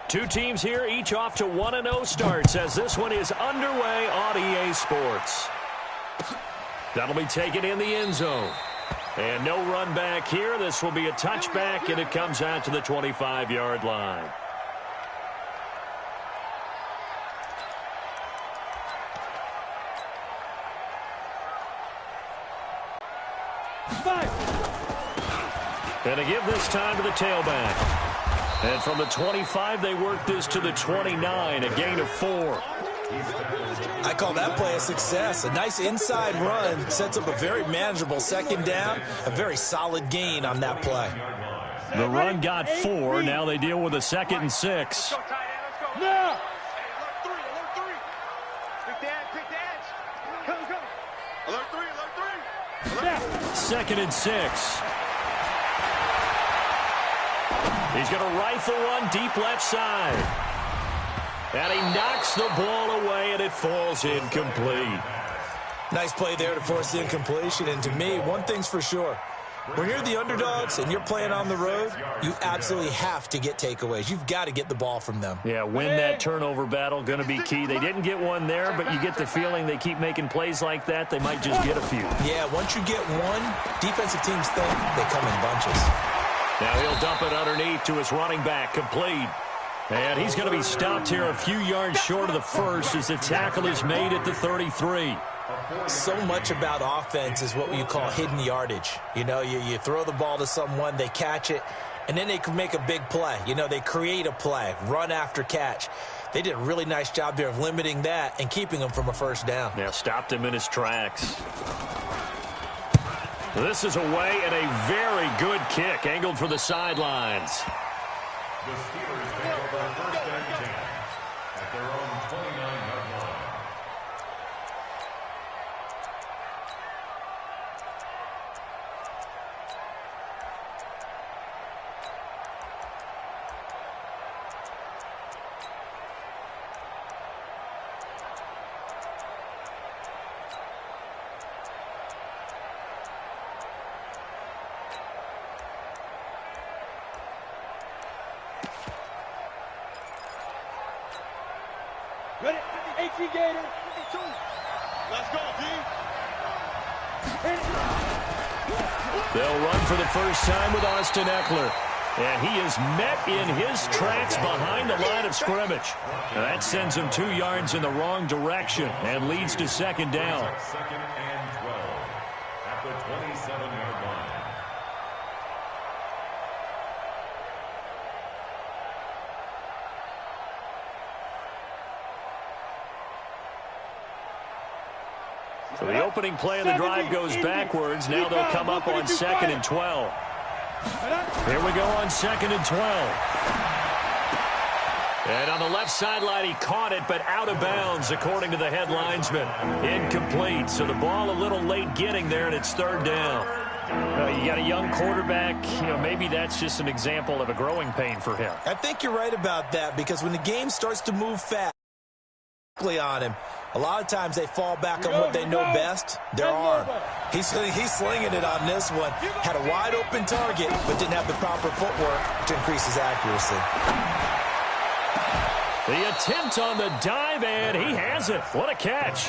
Two teams here, each off to 1-0 starts as this one is underway on EA Sports. That'll be taken in the end zone. And no run back here. This will be a touchback, and it comes out to the 25-yard line. And to give this time to the tailback. And from the 25, they work this to the 29, a gain of 4. I call that play a success. A nice inside run sets up a very manageable second down, a very solid gain on that play. The run got 4. Now they deal with a 2nd and 6. Now. 2nd and 6. He's going to rifle one deep left side. And he knocks the ball away, and it falls incomplete. Nice play there to force the incompletion. And to me, one thing's for sure. When you're the underdogs and you're playing on the road, you absolutely have to get takeaways. You've got to get the ball from them. Yeah, win that turnover battle, going to be key. They didn't get one there, but you get the feeling they keep making plays like that, they might just get a few. Yeah, once you get one, defensive teams think they come in bunches. Now he'll dump it underneath to his running back, complete. And he's going to be stopped here a few yards short of the first as the tackle is made at the 33. So much about offense is what you call hidden yardage. You know, you throw the ball to someone, they catch it, and then they can make a big play. You know, they create a play, run after catch. They did a really nice job there of limiting that and keeping him from a first down. Yeah, stopped him in his tracks. This is away and a very good kick, angled for the sidelines. The Steelers take over first and 10 at their own 29-yard line. Ready? HE Gator. Let's go, D. They'll run for the first time with Austin Ekeler. And he is met in his tracks behind the line of scrimmage. And that sends him 2 yards in the wrong direction and leads to second down. 2nd and 12 at the 27-yard line. So the opening play of the drive goes backwards. Now they'll come up on 2nd and 12. Here we go on 2nd and 12. And on the left sideline, he caught it, but out of bounds, according to the head linesman. Incomplete. So the ball a little late getting there, and it's 3rd down. You got a young quarterback. You know, maybe that's just an example of a growing pain for him. I think you're right about that, because when the game starts to move fast on him, a lot of times they fall back on what they know best, their arm. He's slinging it on this one. Had a wide open target, but didn't have the proper footwork to increase his accuracy. The attempt on the dive, and he has it. What a catch.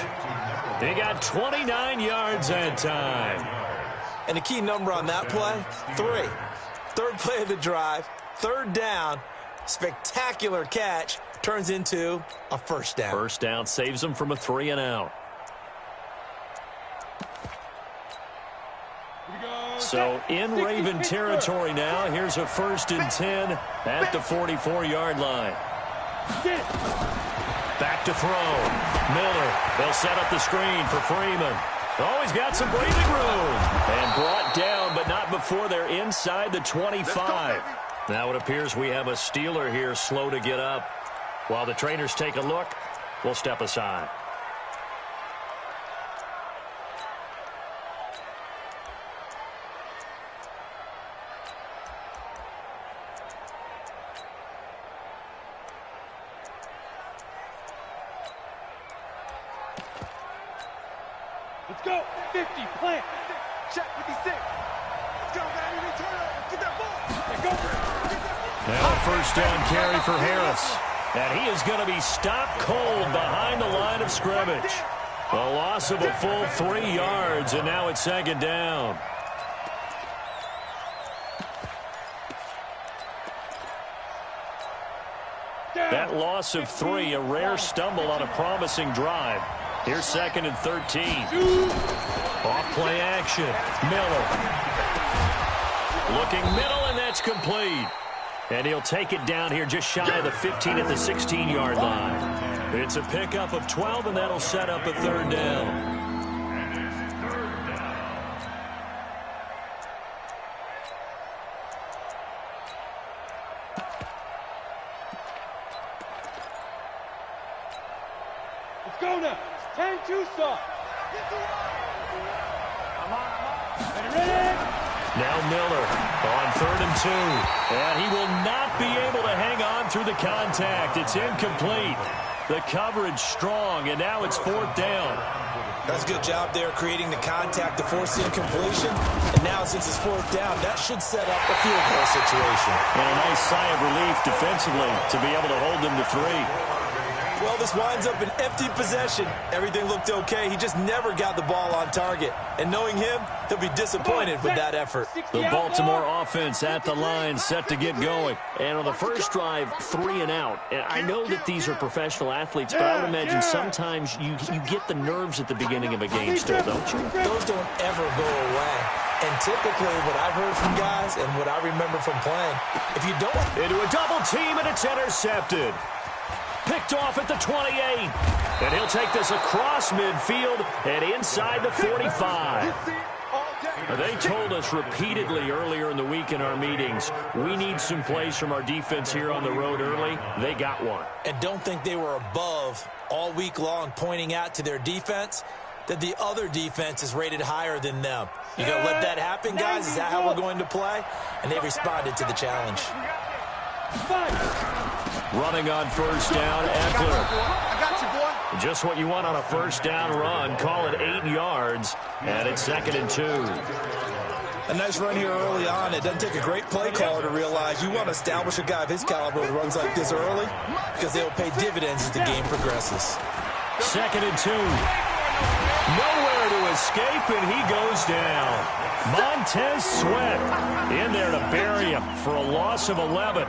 He got 29 yards that time. And the key number on that play, 3. 3rd play of the drive, 3rd down, spectacular catch. Turns into a first down. First down saves them from a 3 and out. So in Raven territory now. Here's a 1st and 10 at the 44-yard line. Back to throw. Miller. They'll set up the screen for Freeman. Always got some breathing room. And brought down, but not before they're inside the 25. Now it appears we have a Steeler here slow to get up. While the trainers take a look, we'll step aside. Let's go. 50, plant. Check 56. Let's go, baby. Turn up. Get that ball. Let's go. Now a first down carry for Harris. And he is going to be stopped cold behind the line of scrimmage. A loss of a full 3 yards, and now it's second down. That loss of 3, a rare stumble on a promising drive. Here's second and 13. Off play action. Miller. Looking middle, and that's complete. And he'll take it down here just shy of the 15 at the 16-yard line. It's a pickup of 12, and that'll set up a third down. Let's go now. 10-2 stop. Ready? Now Miller on 3rd and 2. And he will not be able to hang on through the contact. It's incomplete. The coverage strong, and now it's 4th down. That's a good job there creating the contact to force the incompletion. And now since it's 4th down, that should set up a field goal situation. And a nice sigh of relief defensively to be able to hold them to 3. Well, this winds up an empty possession. Everything looked okay. He just never got the ball on target. And knowing him, he'll be disappointed with that effort. The Baltimore offense at the line, set to get going. And on the first drive, 3 and out. And I know that these are professional athletes, but I would imagine sometimes you get the nerves at the beginning of a game still, don't you? Those don't ever go away. And typically what I've heard from guys and what I remember from playing, if you don't... Into a double team, and it's intercepted. Picked off at the 28. And he'll take this across midfield and inside the 45. They told us repeatedly earlier in the week in our meetings, we need some plays from our defense here on the road early. They got one. And don't think they were above all week long pointing out to their defense that the other defense is rated higher than them. You going to let that happen, guys? Is that how we're going to play? And they responded to the challenge. Running on first down, Eckler. I got you, boy. Just what you want on a first down run. Call it 8 yards, and it's 2nd and 2. A nice run here early on. It doesn't take a great play caller to realize you want to establish a guy of his caliber who runs like this early because they'll pay dividends as the game progresses. 2nd and 2. Nowhere to escape, and he goes down. Montez Sweat in there to bury him for a loss of 11.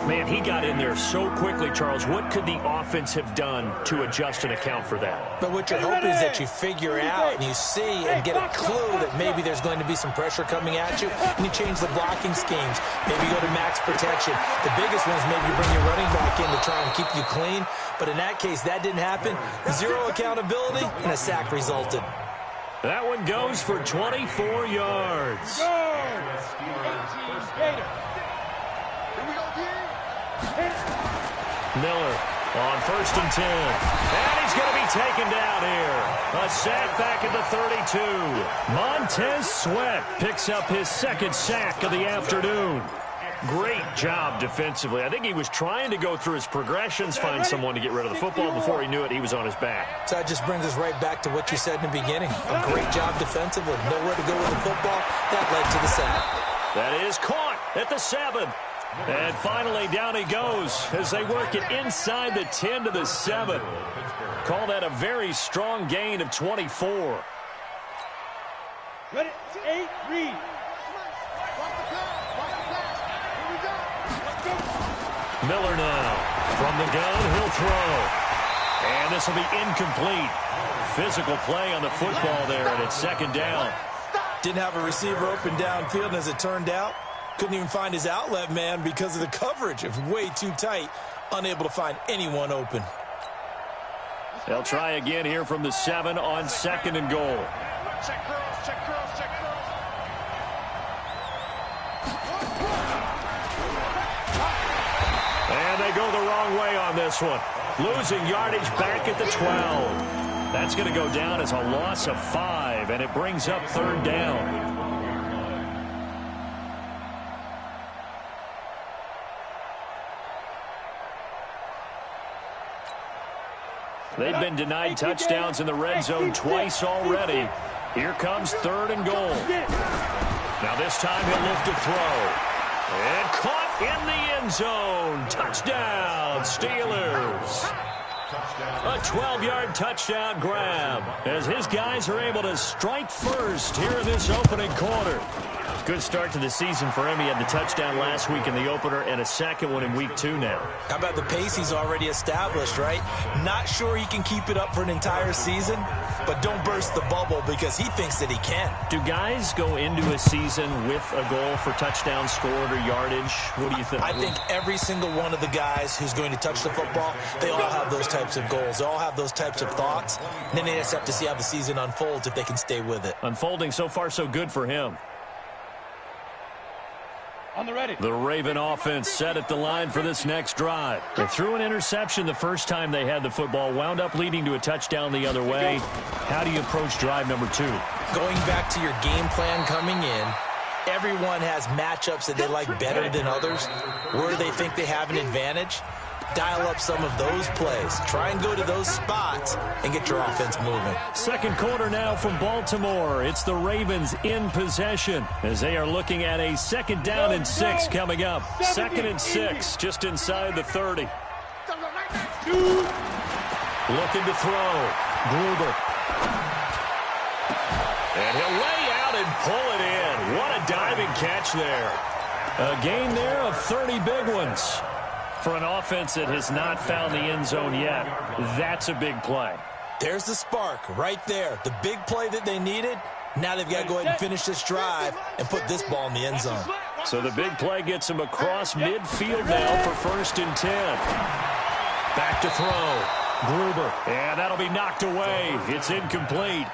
Man, he got in there so quickly, Charles. What could the offense have done to adjust and account for that? But what you're hoping is that you figure out and you see and get a clue that maybe there's going to be some pressure coming at you, and you change the blocking schemes. Maybe go to max protection. The biggest one is maybe bring your running back in to try and keep you clean. But in that case, that didn't happen. 0 accountability, and a sack resulted. That one goes for 24 yards. Go! 18 Gator. Miller on 1st and 10. And he's going to be taken down here. A sack back at the 32. Montez Sweat picks up his 2nd sack of the afternoon. Great job defensively. I think he was trying to go through his progressions, find someone to get rid of the football. Before he knew it, he was on his back. So that just brings us right back to what you said in the beginning. A great job defensively. Nowhere to go with the football. That led to the sack. That is caught at the 7. And finally, down he goes as they work it inside the 10 to the 7. Call that a very strong gain of 24. Ready? 8, read. Miller now. From the gun, he'll throw. And this will be incomplete. Physical play on the football there, and it's 2nd down. Didn't have a receiver open downfield, and as it turned out, couldn't even find his outlet man because of the coverage. It was way too tight, unable to find anyone open. They'll try again here from the 7 on 2nd and goal. Check curls, check curls, check curls. And they go the wrong way on this one. Losing yardage back at the 12. That's going to go down as a loss of 5, and it brings up 3rd down. They've been denied touchdowns in the red zone twice already. Here comes 3rd and goal. Now this time he'll look to throw. And caught in the end zone. Touchdown, Steelers. A 12-yard touchdown grab as his guys are able to strike first here in this opening quarter. Good start to the season for him. He had the touchdown last week in the opener and a second one in week 2 now. How about the pace he's already established, right? Not sure he can keep it up for an entire season, but don't burst the bubble because he thinks that he can. Do guys go into a season with a goal for touchdown scored or yardage? What do you think? I think every single one of the guys who's going to touch the football, they all have those types of goals. They all have those types of thoughts. And then they just have to see how the season unfolds if they can stay with it. Unfolding so far so good for him. On the ready. The Raven offense set at the line for this next drive. They threw an interception the first time they had the football, wound up leading to a touchdown the other way. How do you approach drive number 2? Going back to your game plan coming in, everyone has matchups that they like better than others. Where they think they have an advantage, dial up some of those plays. Try and go to those spots and get your offense moving. Second quarter now from Baltimore. It's the Ravens in possession as they are looking at a 2nd down and 6 coming up. 2nd and 6 just inside the 30. Looking to throw. Gruber. And he'll lay out and pull it in. What a diving catch there. A gain there of 30 big ones. For an offense that has not found the end zone yet, that's a big play. There's the spark right there. The big play that they needed. Now they've got to go ahead and finish this drive and put this ball in the end zone. So the big play gets him across midfield now for 1st and 10. Back to throw. Gruber. And that'll be knocked away. It's incomplete.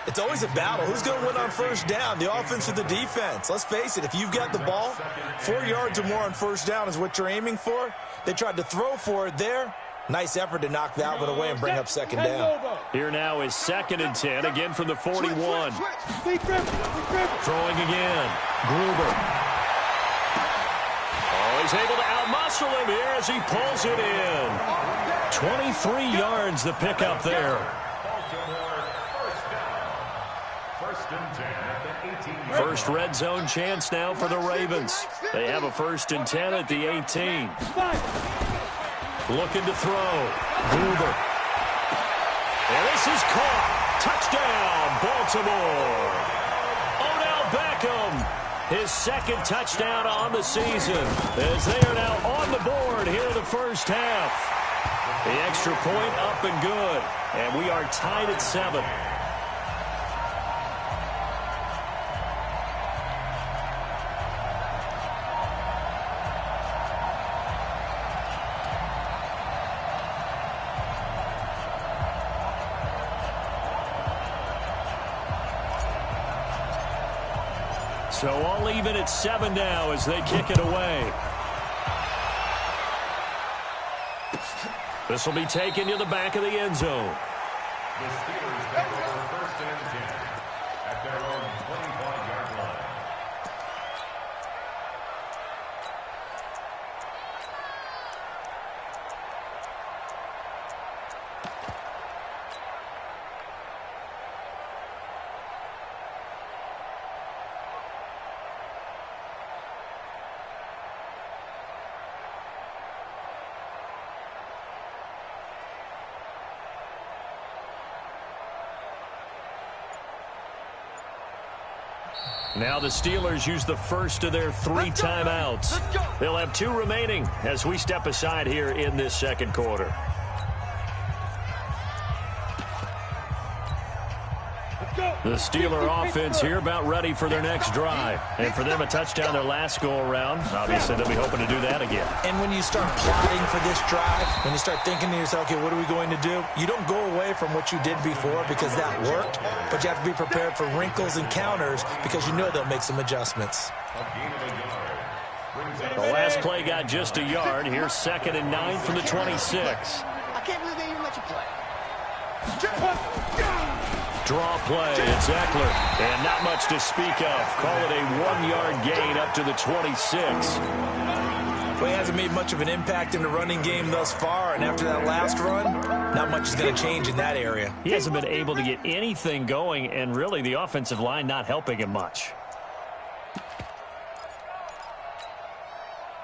It's always a battle. Who's going to win on 1st down, the offense or the defense? Let's face it, if you've got the ball, 4 yards or more on 1st down is what you're aiming for. They tried to throw for it there. Nice effort to knock that one away and bring up 2nd down. Here now is 2nd and 10, again from the 41. Throwing again. Gruber. Oh, he's able to outmuscle him here as he pulls it in. 23 yards the pickup there. First red zone chance now for the Ravens. They have a 1st and 10 at the 18. Looking to throw. Gruber. And this is caught. Touchdown, Baltimore. Odell Beckham, his 2nd touchdown on the season as they are now on the board here in the first half. The extra point up and good, and we are tied at 7. So all even at 7 now as they kick it away. This will be taken to the back of the end zone. The Steelers take over 1st and 10 at their own 25-yard line. Now the Steelers use the first of their 3 timeouts. They'll have 2 remaining as we step aside here in this second quarter. The Steeler offense here about ready for their next drive. And for them, a touchdown their last go-around. Obviously, they'll be hoping to do that again. And when you start plotting for this drive, when you start thinking to yourself, okay, what are we going to do? You don't go away from what you did before because that worked, but you have to be prepared for wrinkles and counters because you know they'll make some adjustments. The last play got just a yard. Here's 2nd and 9 from the 26. I can't believe they even let you play. Draw play, it's Eckler, and not much to speak of. Call it a 1-yard gain up to the 26. Well, he hasn't made much of an impact in the running game thus far, and after that last run, not much is going to change in that area. He hasn't been able to get anything going, and really the offensive line not helping him much.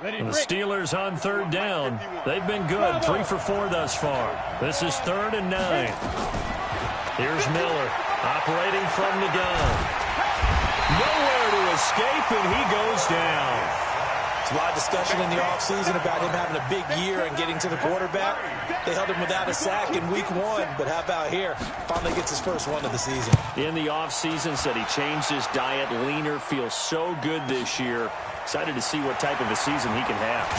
And the Steelers on third down. They've been good, 3 for 4 thus far. This is 3rd and 9. Here's Miller operating from the gun. Nowhere to escape, and he goes down. There's a lot of discussion in the offseason about him having a big year and getting to the quarterback. They held him without a sack in week 1, but how about here? Finally gets his first one of the season. In the offseason, said he changed his diet, leaner, feels so good this year. Excited to see what type of a season he can have.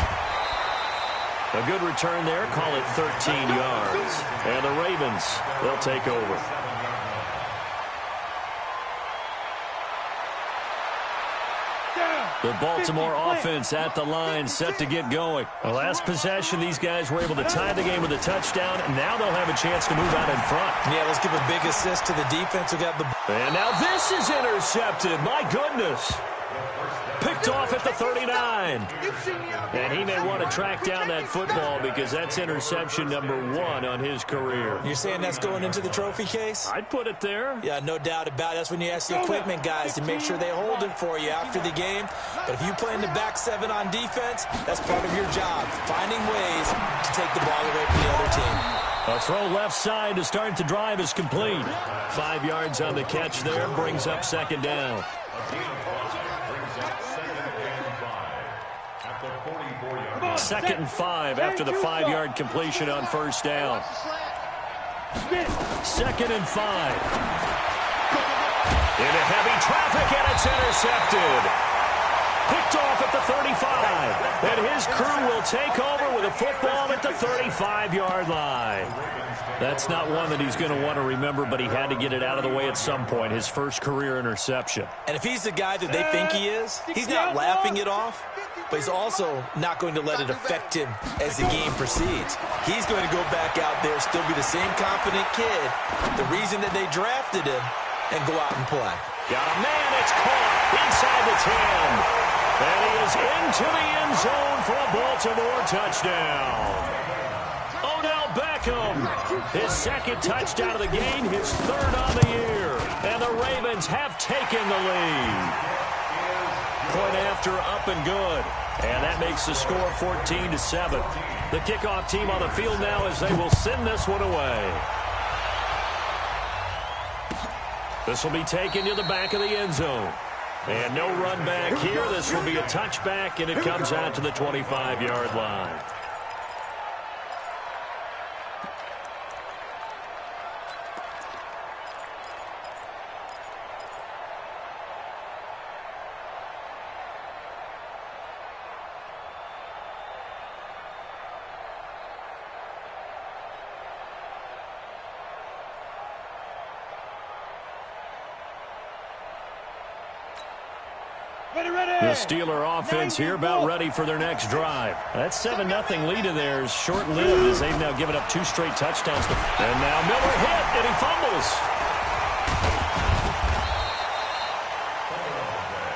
A good return there, call it 13 yards. And the Ravens, they'll take over. The Baltimore offense at the line, set to get going. The last possession, these guys were able to tie the game with a touchdown, and now they'll have a chance to move out in front. Yeah, let's give a big assist to the defense who got the... And now this is intercepted. My goodness. Picked off at the 39. And he may want to track down that football because that's interception number 1 on his career. You're saying that's going into the trophy case? I'd put it there. Yeah, no doubt about it. That's when you ask the equipment guys to make sure they hold it for you after the game. But if you play in the back 7 on defense, that's part of your job, finding ways to take the ball away from the other team. A throw left side to start the drive is complete. 5 yards on the catch there, brings up 2nd down. Second and 5 after the 5-yard completion on 1st down. 2nd and 5. Into heavy traffic, and it's intercepted. Picked off at the 35. And his crew will take over with a football at the 35-yard line. That's not one that he's going to want to remember, but he had to get it out of the way at some point, his first career interception. And if he's the guy that they think he is, he's not laughing it off, but he's also not going to let it affect him as the game proceeds. He's going to go back out there, still be the same confident kid, the reason that they drafted him, and go out and play. Got a man, it's caught inside the 10. And he is into the end zone for a Baltimore touchdown. Odell Beckham, his 2nd touchdown of the game, his 3rd on the year. And the Ravens have taken the lead. Point after, up and good. And that makes the score 14-7. The kickoff team on the field now as they will send this one away. This will be taken to the back of the end zone. And no run back here. This will be a touchback, and it comes out to the 25-yard line. The Steeler offense here about ready for their next drive. That 7-0 lead of theirs short-lived as they've now given up 2 straight touchdowns. And now Miller hit, and he fumbles.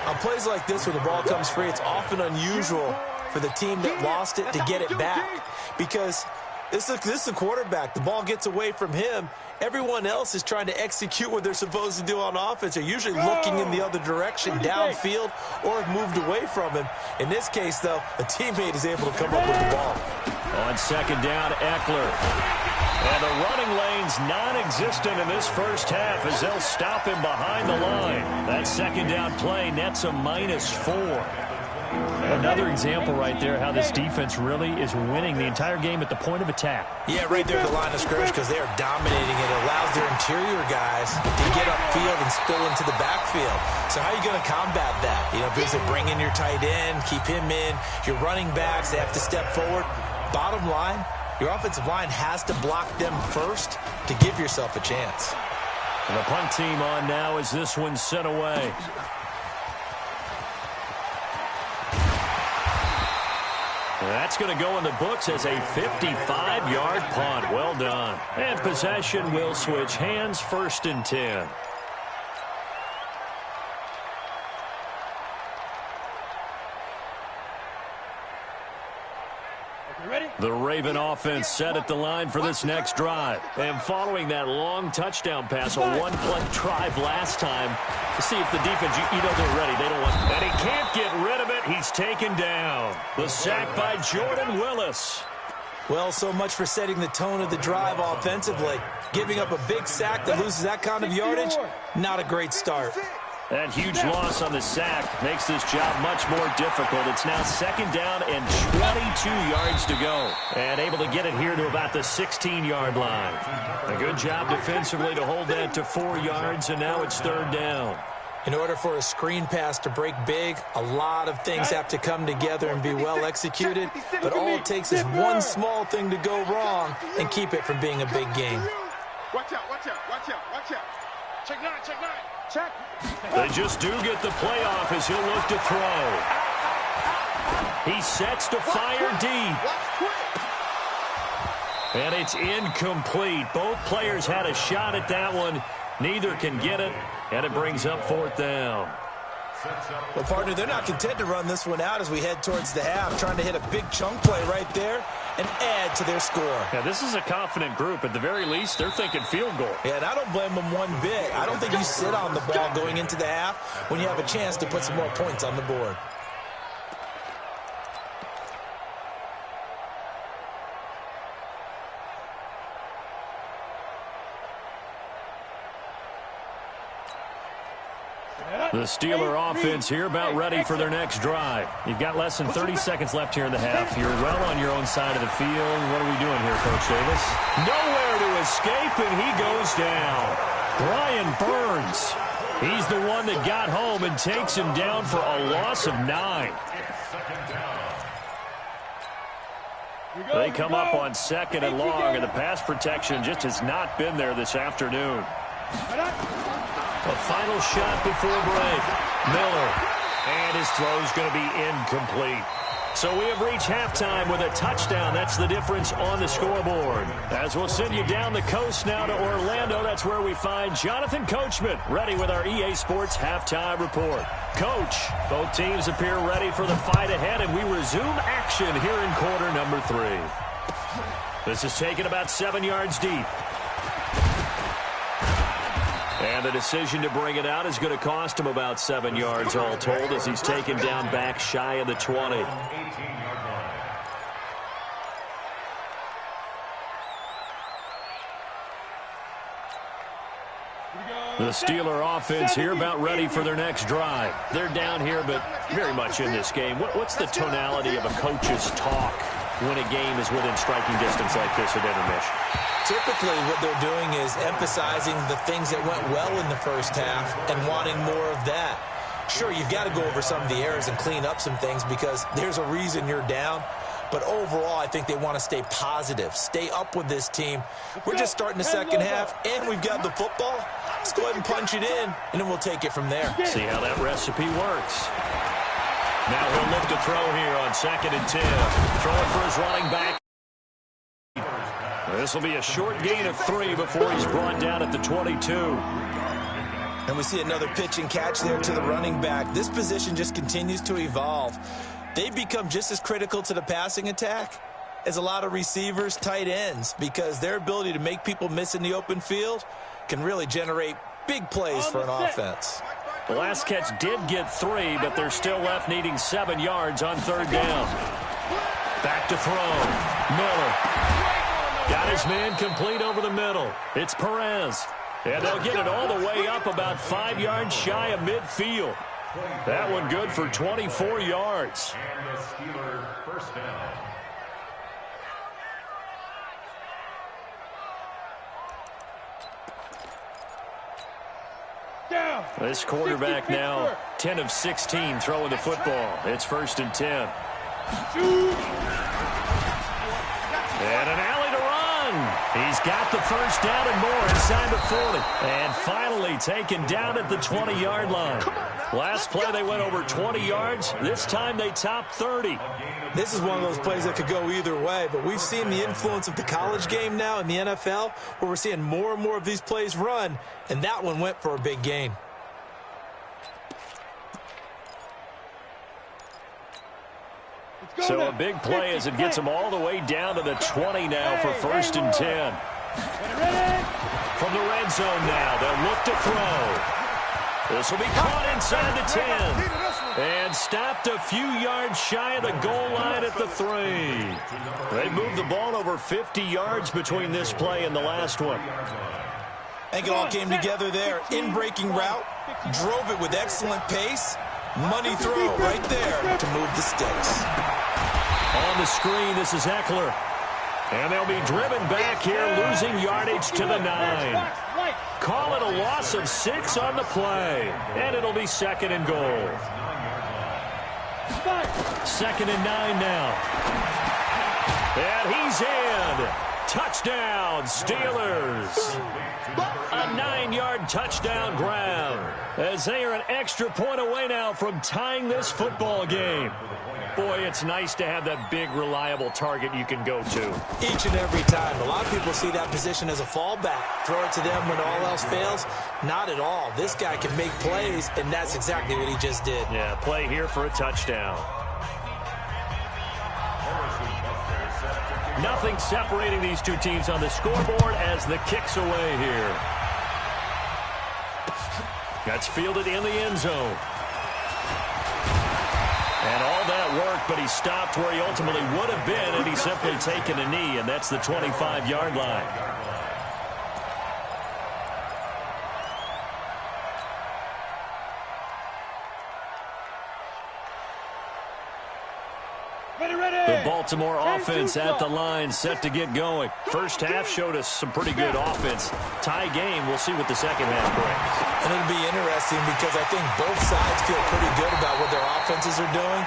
On plays like this, when the ball comes free, it's often unusual for the team that lost it to get it back. Because this is a quarterback. The ball gets away from him. Everyone else is trying to execute what they're supposed to do on offense. They're usually looking in the other direction, downfield, or have moved away from him. In this case, though, a teammate is able to come up with the ball. On 2nd down, Eckler. And the running lane's non-existent in this first half as they'll stop him behind the line. That 2nd down play nets a -4. Another example right there how this defense really is winning the entire game at the point of attack. Yeah, right there at the line of scrimmage because they are dominating it. It allows their interior guys to get upfield and spill into the backfield. So how are you going to combat that? You know, because they bring in your tight end, keep him in. Your running backs, they have to step forward. Bottom line, your offensive line has to block them first to give yourself a chance. And the punt team on now as this one's sent away. That's going to go in the books as a 55-yard punt. Well done. And possession will switch hands, 1st and 10. The Raven offense set at the line for this next drive. And following that long touchdown pass, a one-play drive last time, to see if the defense, you know they're ready. They don't want, and he can't get rid of it. he's taken down. The sack by Jordan Willis. Well, so much for setting the tone of the drive offensively. Giving up a big sack that loses that kind of yardage, not a great start. That huge loss on the sack makes this job much more difficult. It's now 2nd down and 22 yards to go. And able to get it here to about the 16-yard line. A good job defensively to hold that to 4 yards, and now it's 3rd down. In order for a screen pass to break big, a lot of things have to come together and be well executed. But all it takes is one small thing to go wrong and keep it from being a big game. Watch out, watch out, watch out, watch out. Check 9, check 9. Check. They just do get the playoff as he'll look to throw. He sets to fire deep. And it's incomplete. Both players had a shot at that one. Neither can get it, and it brings up 4th down. Well, partner, they're not content to run this one out as we head towards the half, trying to hit a big chunk play right there and add to their score. Yeah, this is a confident group. At the very least, they're thinking field goal. Yeah, and I don't blame them one bit. I don't think you sit on the ball going into the half when you have a chance to put some more points on the board. The Steeler offense here about ready for their next drive. You've got less than 30 seconds left here in the half. You're well on your own side of the field. What are we doing here, Coach Davis? Nowhere to escape, and he goes down. Brian Burns. He's the one that got home and takes him down for a loss of 9. They come up on 2nd and long, and the pass protection just has not been there this afternoon. A final shot before break. Miller. And his throw's going to be incomplete. So we have reached halftime with a touchdown. That's the difference on the scoreboard. As we'll send you down the coast now to Orlando, that's where we find Jonathan Coachman, ready with our EA Sports Halftime Report. Coach, both teams appear ready for the fight ahead, and we resume action here in quarter number 3. This is taken about 7 yards deep. And the decision to bring it out is going to cost him about 7 yards all told as he's taken down back shy of the 20. The Steeler offense here about ready for their next drive. They're down here, but very much in this game. What's the tonality of a coach's talk when a game is within striking distance like this at intermission? Typically, what they're doing is emphasizing the things that went well in the first half and wanting more of that. Sure, you've got to go over some of the errors and clean up some things because there's a reason you're down. But overall, I think they want to stay positive, stay up with this team. We're just starting the second half, and we've got the football. Let's go ahead and punch it in, and then we'll take it from there. See how that recipe works. Now he'll look to throw here on 2nd and 10. Throwing for his running back. This will be a short gain of 3 before he's brought down at the 22. And we see another pitch and catch there to the running back. This position just continues to evolve. They become just as critical to the passing attack as a lot of receivers, tight ends, because their ability to make people miss in the open field can really generate big plays for an offense. The last catch did get 3, but they're still left needing 7 yards on 3rd down. Back to throw. Miller. Got his man complete over the middle. It's Perez. And they'll get it all the way up about 5 yards shy of midfield. That one good for 24 yards. And the Steeler first down. This quarterback now 10 of 16 throwing the football. It's 1st and 10. And an alley to run. He's got the first down and more inside the 40. And finally taken down at the 20-yard line. Last play they went over 20 yards. This time they topped 30. This is one of those plays that could go either way, but we've seen the influence of the college game now in the NFL where we're seeing more and more of these plays run, and that one went for a big gain. So a big play as it gets them all the way down to the 20 now for 1st and 10. From the red zone now, they'll look to throw. This will be caught inside the 10. And stopped a few yards shy of the goal line at the 3. They moved the ball over 50 yards between this play and the last one. I think it all came together there. In-breaking route, drove it with excellent pace. Money throw right there to move the sticks. On the screen, this is Eckler. And they'll be driven back here, losing yardage to the 9. Call it a loss of 6 on the play. And it'll be 2nd and goal. 2nd and 9 now. And he's in. Touchdown, Steelers. A 9-yard touchdown grab. As they are an extra point away now from tying this football game. Boy, it's nice to have that big, reliable target you can go to. Each and every time. A lot of people see that position as a fallback. Throw it to them when all else fails. Not at all. This guy can make plays, and that's exactly what he just did. Yeah, play here for a touchdown. Nothing separating these two teams on the scoreboard as the kick's away here. That's fielded in the end zone. And all that worked, but he stopped where he ultimately would have been, and he's simply taken a knee, and that's the 25-yard line. The Baltimore offense at the line, set to get going. First half showed us some pretty good offense. Tie game, we'll see what the second half brings. And it'll be interesting because I think both sides feel pretty good about what their offenses are doing.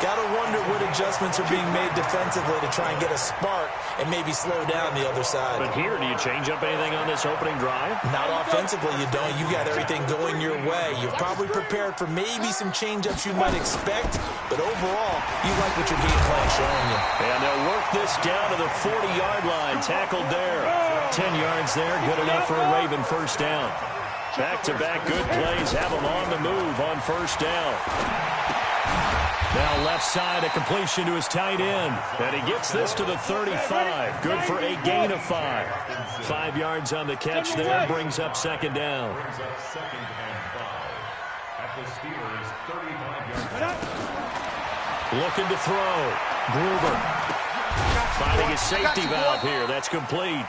Got to wonder what adjustments are being made defensively to try and get a spark and maybe slow down the other side. But here, do you change up anything on this opening drive? Not offensively, you don't. You got everything going your way. You've probably prepared for maybe some change-ups you might expect, but overall, you like what your game plan is showing you. And they'll work this down to the 40-yard line. Tackled there. 10 yards there, good enough for a Raven first down. Back-to-back good plays have them on the move on first down. Now left side, a completion to his tight end. And he gets this to the 35. Good for a gain of 5. 5 yards on the catch there, brings up second down. Brings up 2nd and 5 at the Steelers' 35-yard line. Looking to throw. Gruber finding his safety valve here. That's complete.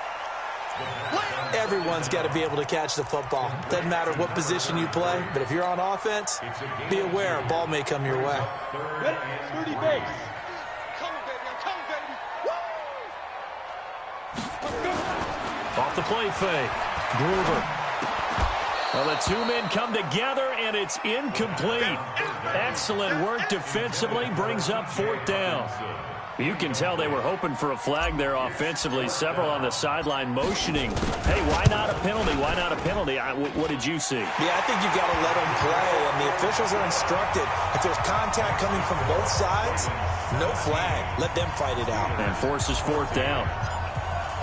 Everyone's got to be able to catch the football. Doesn't matter what position you play, but if you're on offense, be aware a ball may come your way. 30 base. Come, baby. Come, baby. Off the play fake. Gruber. Well, the two men come together, and it's incomplete. Excellent work defensively, brings up 4th down. You can tell they were hoping for a flag there offensively. Several on the sideline motioning. Hey, why not a penalty? Why not a penalty? What did you see? Yeah, I think you got to let them play, and the officials are instructed. If there's contact coming from both sides, no flag. Let them fight it out. And forces 4th down.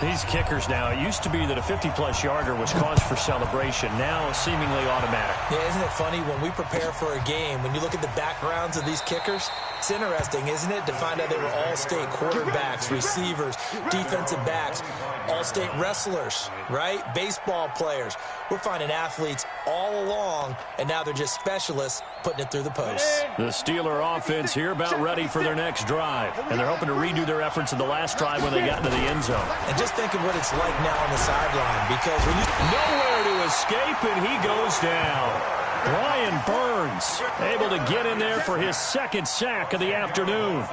These kickers now, it used to be that a 50-plus yarder was cause for celebration. Now, seemingly automatic. Yeah, isn't it funny when we prepare for a game, when you look at the backgrounds of these kickers, it's interesting, isn't it, to find out they were all-state quarterbacks, receivers, defensive backs, all-state wrestlers, right? Baseball players. We're finding athletes all along, and now they're just specialists putting it through the posts. The Steeler offense here about ready for their next drive, and they're hoping to redo their efforts in the last drive when they got into the end zone. And just think of what it's like now on the sideline, because when you... Nowhere to escape, and he goes down. Brian Burns able to get in there for his 2nd sack of the afternoon.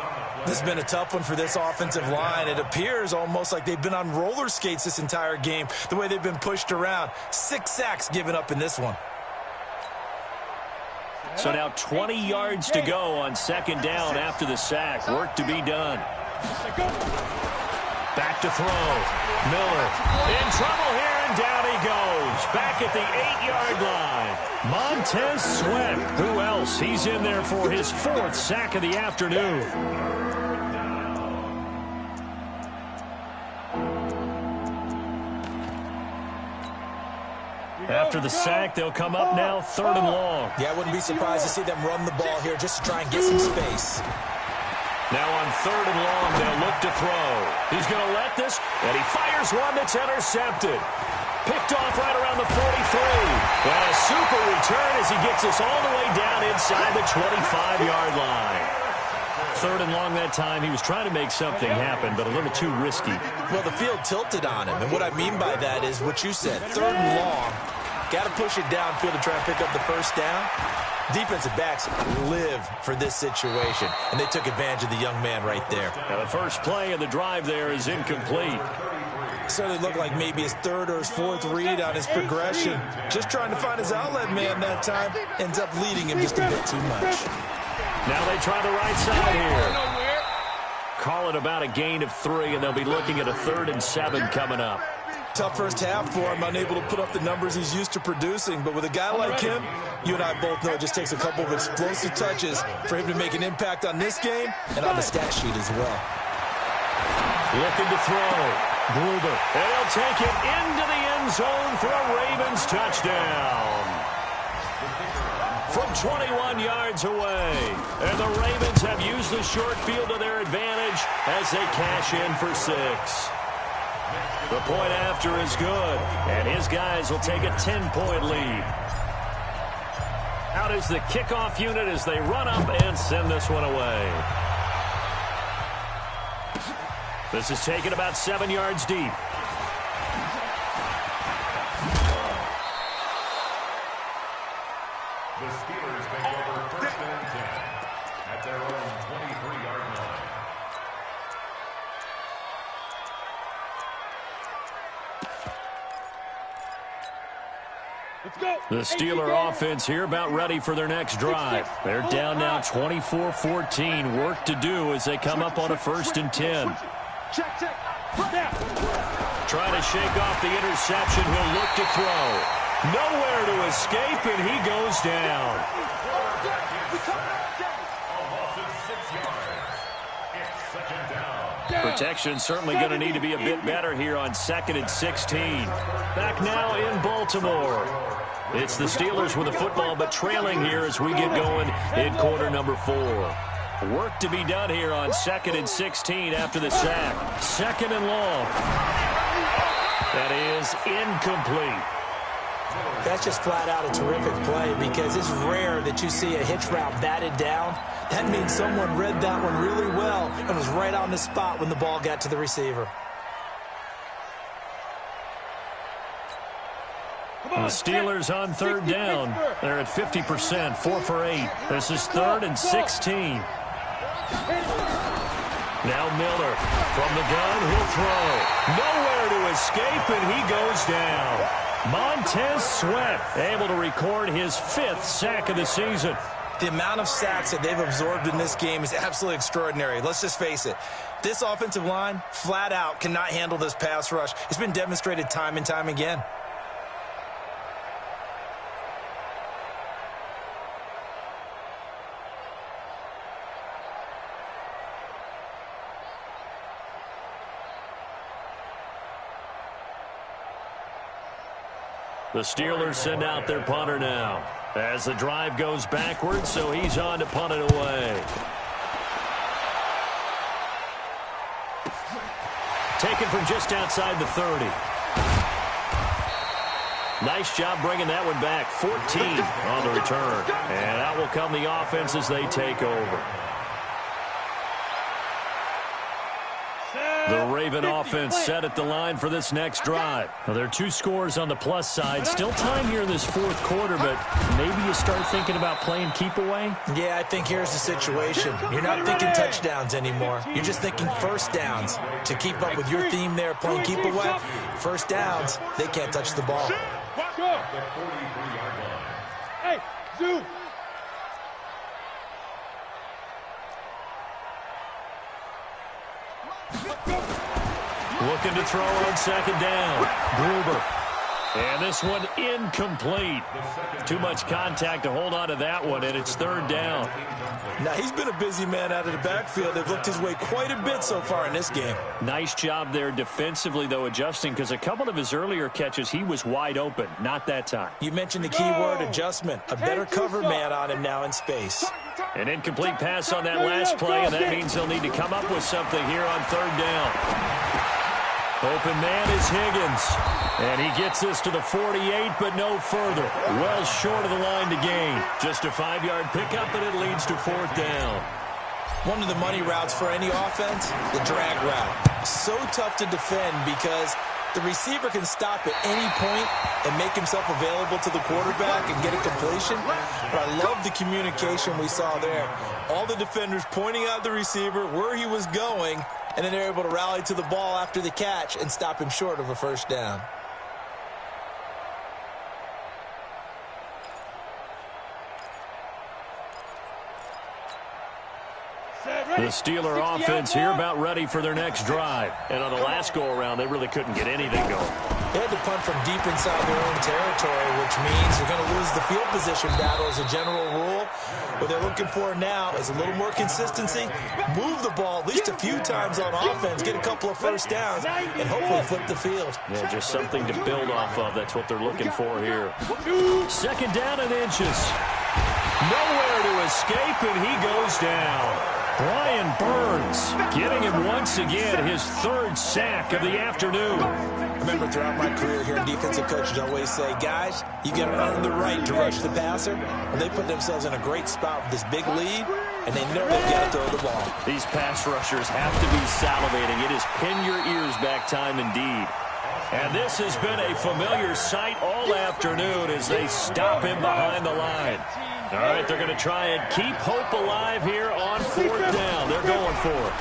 This has been a tough one for this offensive line. It appears almost like they've been on roller skates this entire game, the way they've been pushed around. 6 sacks given up in this one. So now 20 yards to go on 2nd down after the sack. Work to be done. Back to throw. Miller in trouble here, and down he goes. Back at the 8-yard line. Montez Sweat. Who else? He's in there for his 4th sack of the afternoon. After the sack, they'll come up now 3rd and long. Yeah, I wouldn't be surprised to see them run the ball here just to try and get some space. Now on 3rd and long, they'll look to throw. He's going to let this, and he fires one that's intercepted. Picked off right around the 43. And a super return as he gets us all the way down inside the 25-yard line. Third and long that time. He was trying to make something happen, but a little too risky. Well, the field tilted on him, and what I mean by that is what you said. Third and long, got to push it downfield to try and pick up the first down. Defensive backs live for this situation, and they took advantage of the young man right there. Now the first play of the drive there is incomplete. Certainly looked like maybe his third or his fourth read on his progression. Just trying to find his outlet man that time. Ends up leading him just a bit too much. Now they try the right side here. Call it about a gain of 3, and they'll be looking at a 3rd and 7 coming up. Tough first half for him, unable to put up the numbers he's used to producing. But with a guy like him, you and I both know it just takes a couple of explosive touches for him to make an impact on this game and on the stat sheet as well. Looking to throw. Gruber. And he'll take it into the end zone for a Ravens touchdown. From 21 yards away. And the Ravens have used the short field to their advantage as they cash in for 6. The point after is good, and his guys will take a 10-point lead. Out is the kickoff unit as they run up and send this one away. This is taken about 7 yards deep. The Steelers take over 1st and 10 at their own 23-yard line. The Steeler offense here about ready for their next drive. They're down now 24-14. Work to do as they come up on a 1st and 10. Trying to shake off the interception. He'll look to throw. Nowhere to escape, and he goes down. Protection certainly going to need to be a bit better here on 2nd and 16. Back now in Baltimore. It's the Steelers with the football, but trailing here as we get going in quarter number 4. Work to be done here on 2nd and 16 after the sack. 2nd and long. That is incomplete. That's just flat out a terrific play because it's rare that you see a hitch route batted down. That means someone read that one really well and was right on the spot when the ball got to the receiver. The Steelers on 3rd down. They're at 50%, 4 for 8. This is 3rd and 16. Now Miller from the gun, he'll throw. Nowhere to escape, and he goes down. Montez Sweat able to record his 5th sack of the season. The amount of sacks that they've absorbed in this game is absolutely extraordinary. Let's just face it. This offensive line, flat out, cannot handle this pass rush. It's been demonstrated time and time again. The Steelers send out their punter now as the drive goes backwards, so he's on to punt it away. Taken from just outside the 30. Nice job bringing that one back. 14 on the return. And out will come the offense as they take over. The Raven offense set at the line for this next drive. Now, there are 2 scores on the plus side. Still time here in this 4th quarter, but maybe you start thinking about playing keep away? Yeah, I think here's the situation. You're not thinking touchdowns anymore. You're just thinking first downs. To keep up with your theme there, playing keep away, first downs, they can't touch the ball. Hey, Zoo. Looking to throw on 2nd down. Gruber. And this one incomplete. Too much contact to hold on to that one, and it's 3rd down. Now, he's been a busy man out of the backfield. They've looked his way quite a bit so far in this game. Nice job there defensively, though, adjusting, because a couple of his earlier catches, he was wide open. Not that time. You mentioned the key word, adjustment. A better cover man on him now in space. An incomplete pass on that last play, and that means they'll need to come up with something here on 3rd down. Open man is Higgins. And he gets this to the 48, but no further. Well short of the line to gain. Just a 5-yard pickup, and it leads to 4th down. One of the money routes for any offense, the drag route. So tough to defend because the receiver can stop at any point and make himself available to the quarterback and get a completion. But I love the communication we saw there. All the defenders pointing out the receiver, where he was going, and then they're able to rally to the ball after the catch and stop him short of a 1st down. The Steeler offense here about ready for their next drive. And on the last go-around, they really couldn't get anything going. They had to punt from deep inside their own territory, which means they're going to lose the field position battle as a general rule. What they're looking for now is a little more consistency, move the ball at least a few times on offense, get a couple of 1st downs, and hopefully flip the field. Yeah, just something to build off of. That's what they're looking for here. 2nd down and inches. Nowhere to escape, and he goes down. Brian Burns getting him once again his 3rd sack of the afternoon. I remember throughout my career here, defensive coaches always say, guys, you got to earn the right to rush the passer. And they put themselves in a great spot with this big lead, and they know they've got to throw the ball. These pass rushers have to be salivating. It is pin your ears back time indeed. And this has been a familiar sight all afternoon as they stop him behind the line. All right, they're going to try and keep hope alive here on 4th down. They're going for it.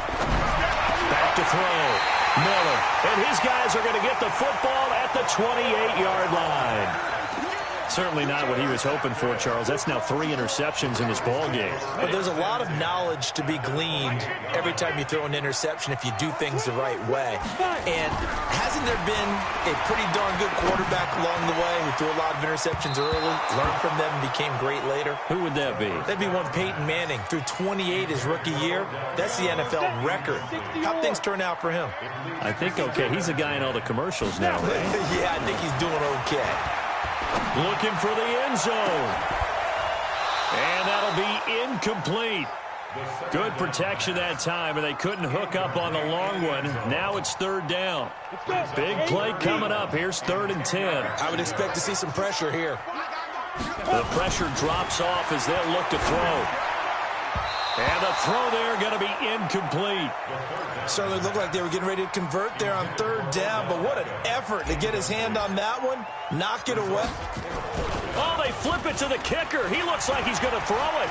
Back to throw. Miller. And his guys are going to get the football at the 28-yard line. Certainly not what he was hoping for, Charles. That's now 3 interceptions in this ball game. But there's a lot of knowledge to be gleaned every time you throw an interception if you do things the right way. And hasn't there been a pretty darn good quarterback along the way who threw a lot of interceptions early, learned from them, and became great later? Who would that be? That'd be one Peyton Manning. Threw 28 his rookie year. That's the NFL record. How'd things turn out for him? I think okay. He's a guy in all the commercials now, right? Yeah, I think he's doing okay. Looking for the end zone. And that'll be incomplete. Good protection that time, and they couldn't hook up on the long one. Now it's 3rd down. Big play coming up. Here's 3rd and 10. I would expect to see some pressure here. The pressure drops off as they'll look to throw. And the throw there going to be incomplete. Certainly looked like they were getting ready to convert there on 3rd down, but what an effort to get his hand on that one, knock it away. Oh, they flip it to the kicker. He looks like he's going to throw it.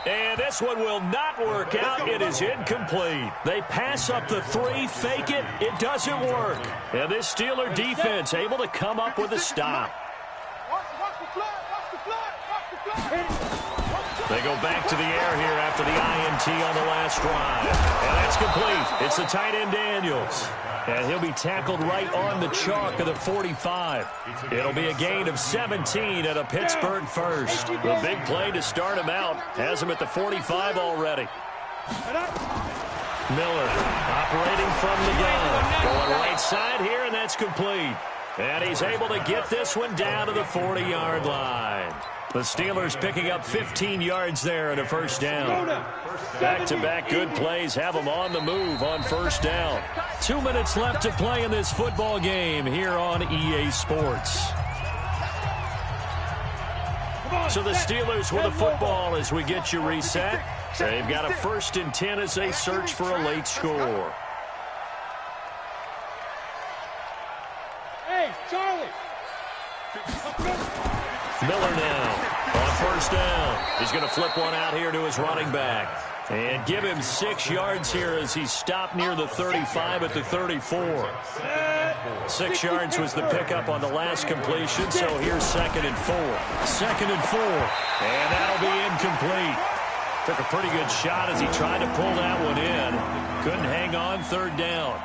And this one will not work out. It is incomplete. They pass up the 3, fake it. It doesn't work. And this Steeler defense able to come up with a stop. They go back to the air here after the INT on the last drive. And that's complete. It's the tight end Daniels. And he'll be tackled right on the chalk of the 45. It'll be a gain of 17 at a Pittsburgh first. The big play to start him out has him at the 45 already. Miller operating from the gun. Going right side here, and that's complete. And he's able to get this one down to the 40-yard line. The Steelers picking up 15 yards there and a 1st down. Back-to-back good plays have them on the move on 1st down. 2 minutes left to play in this football game here on EA Sports. So the Steelers with the football as we get you reset. They've got a 1st and 10 as they search for a late score. Hey, Charlie. Miller now on 1st down. He's going to flip one out here to his running back. And give him 6 yards here as he stopped near the 35 at the 34. 6 yards was the pickup on the last completion, so here's 2nd and 4. 2nd and 4. And that'll be incomplete. Took a pretty good shot as he tried to pull that one in. Couldn't hang on 3rd down.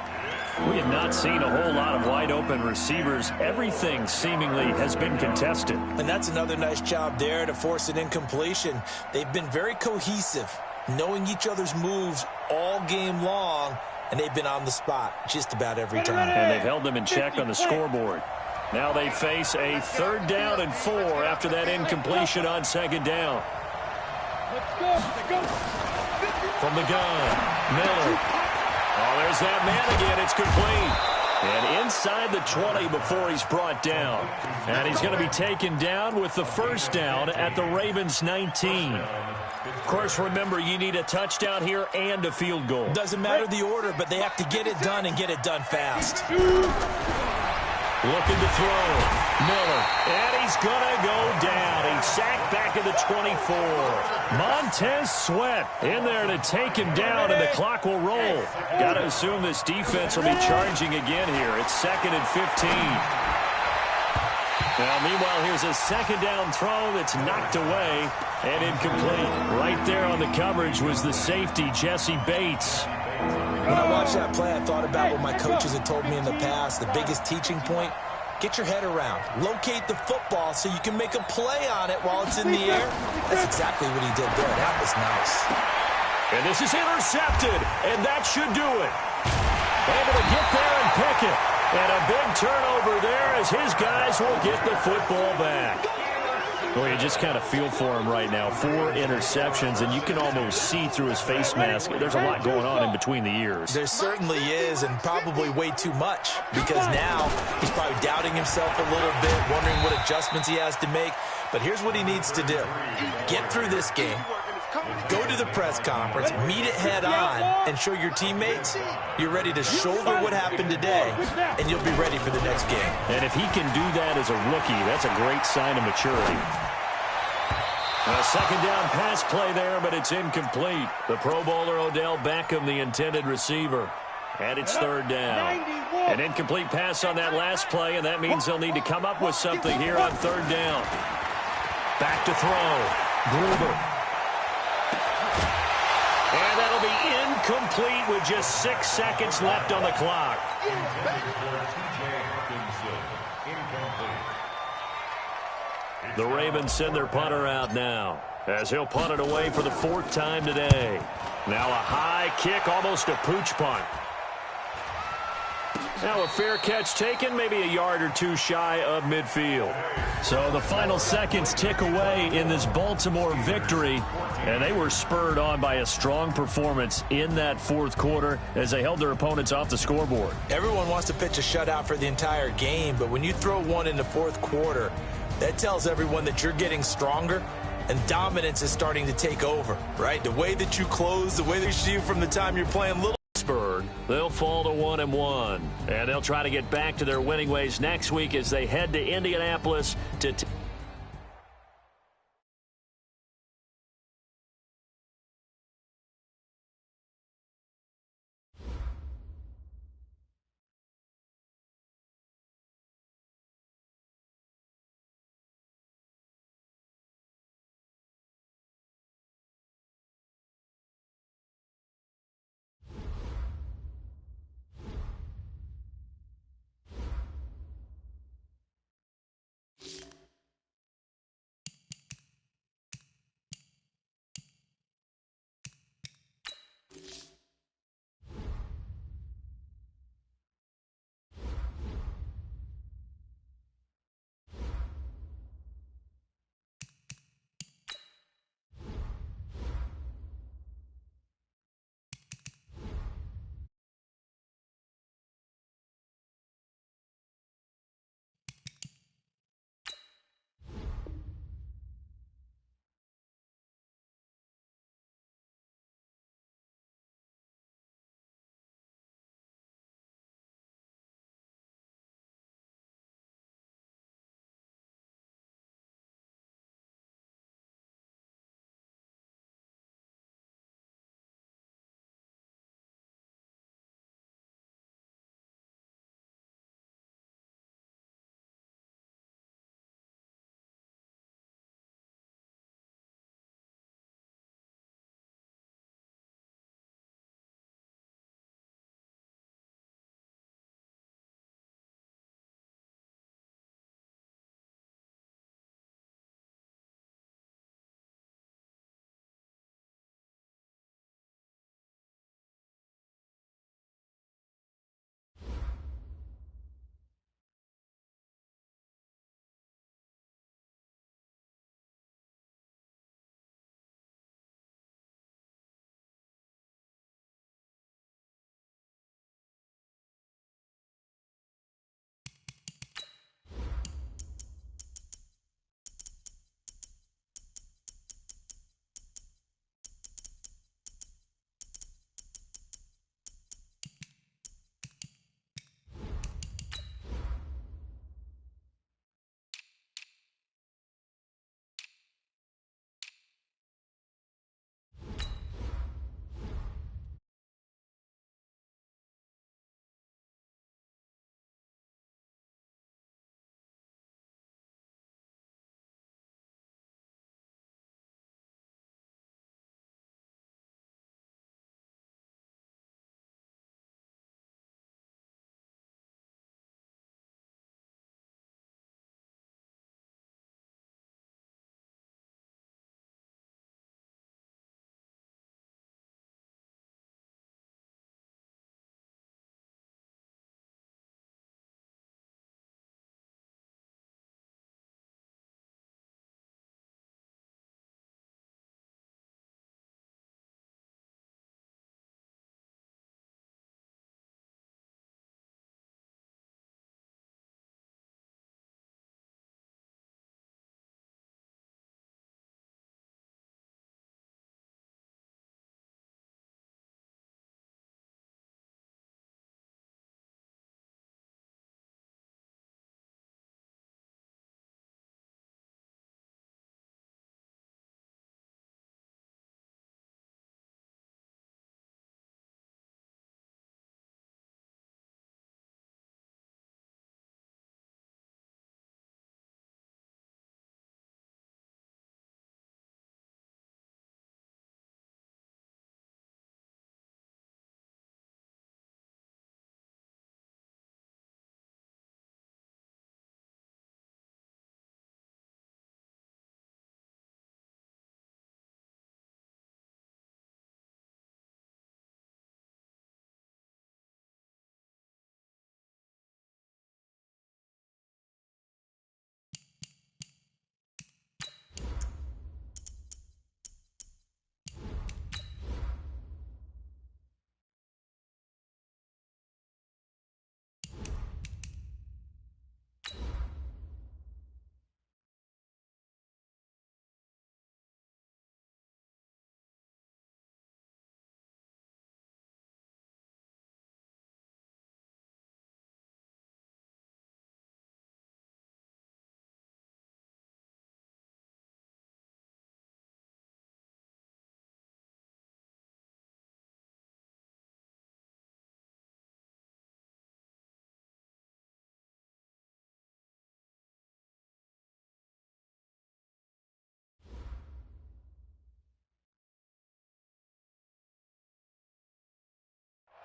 We have not seen a whole lot of wide-open receivers. Everything seemingly has been contested. And that's another nice job there to force an incompletion. They've been very cohesive, knowing each other's moves all game long, and they've been on the spot just about every time. And they've held them in check on the scoreboard. Now they face a 3rd down and 4 after that incompletion on 2nd down. Let's go. From the gun, Miller. Oh, there's that man again. It's complete. And inside the 20 before he's brought down. And he's going to be taken down with the first down at the Ravens 19. Of course, remember, you need a touchdown here and a field goal. Doesn't matter the order, but they have to get it done and get it done fast. Looking to throw. Miller. And he's going to go down. He's sacked back at the 24. Montez Sweat in there to take him down, and the clock will roll. Got to assume this defense will be charging again here. It's 2nd and 15. Now, meanwhile, here's a second down throw that's knocked away and incomplete. Right there on the coverage was the safety, Jesse Bates. When I watched that play, I thought about what my coaches had told me in the past. The biggest teaching point, get your head around. Locate the football so you can make a play on it while it's in the air. That's exactly what he did there. That was nice. And this is intercepted, and that should do it. Able to get there and pick it. And a big turnover there as his guys will get the football back. Well, you just kind of feel for him right now. 4 interceptions, and you can almost see through his face mask. There's a lot going on in between the ears. There certainly is, and probably way too much, because now he's probably doubting himself a little bit, wondering what adjustments he has to make. But here's what he needs to do. Get through this game. Go to the press conference, meet it head on, and show your teammates you're ready to shoulder what happened today, and you'll be ready for the next game. And if he can do that as a rookie, that's a great sign of maturity. A second down pass play there, but it's incomplete. The Pro Bowler Odell Beckham, the intended receiver. And it's 3rd down. An incomplete pass on that last play, and that means they'll need to come up with something here on 3rd down. Back to throw. Gruber. And that'll be incomplete with just 6 seconds left on the clock. The Ravens send their punter out now, as he'll punt it away for the 4th time today. Now a high kick, almost a pooch punt. Now a fair catch taken, maybe a yard or two shy of midfield. So the final seconds tick away in this Baltimore victory, and they were spurred on by a strong performance in that 4th quarter as they held their opponents off the scoreboard. Everyone wants to pitch a shutout for the entire game, but when you throw one in the 4th quarter, that tells everyone that you're getting stronger and dominance is starting to take over, right? The way that you close, the way they shoot from the time you're playing little. They'll fall to 1-1, and they'll try to get back to their winning ways next week as they head to Indianapolis to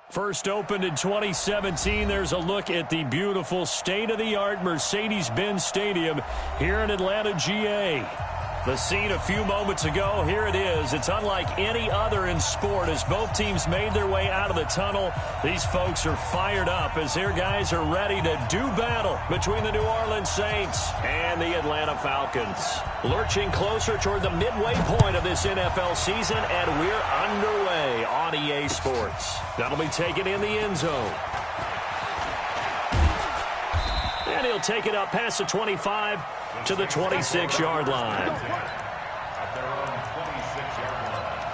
First opened in 2017. There's a look at the beautiful state-of-the-art Mercedes-Benz Stadium here in Atlanta, GA. The scene a few moments ago, here it is. It's unlike any other in sport as both teams made their way out of the tunnel. These folks are fired up as their guys are ready to do battle between the New Orleans Saints and the Atlanta Falcons. Lurching closer toward the midway point of this NFL season, and we're underway on EA Sports. That'll be taken in the end zone. And he'll take it up past the 25 to the 26-yard line. At their own 26-yard line.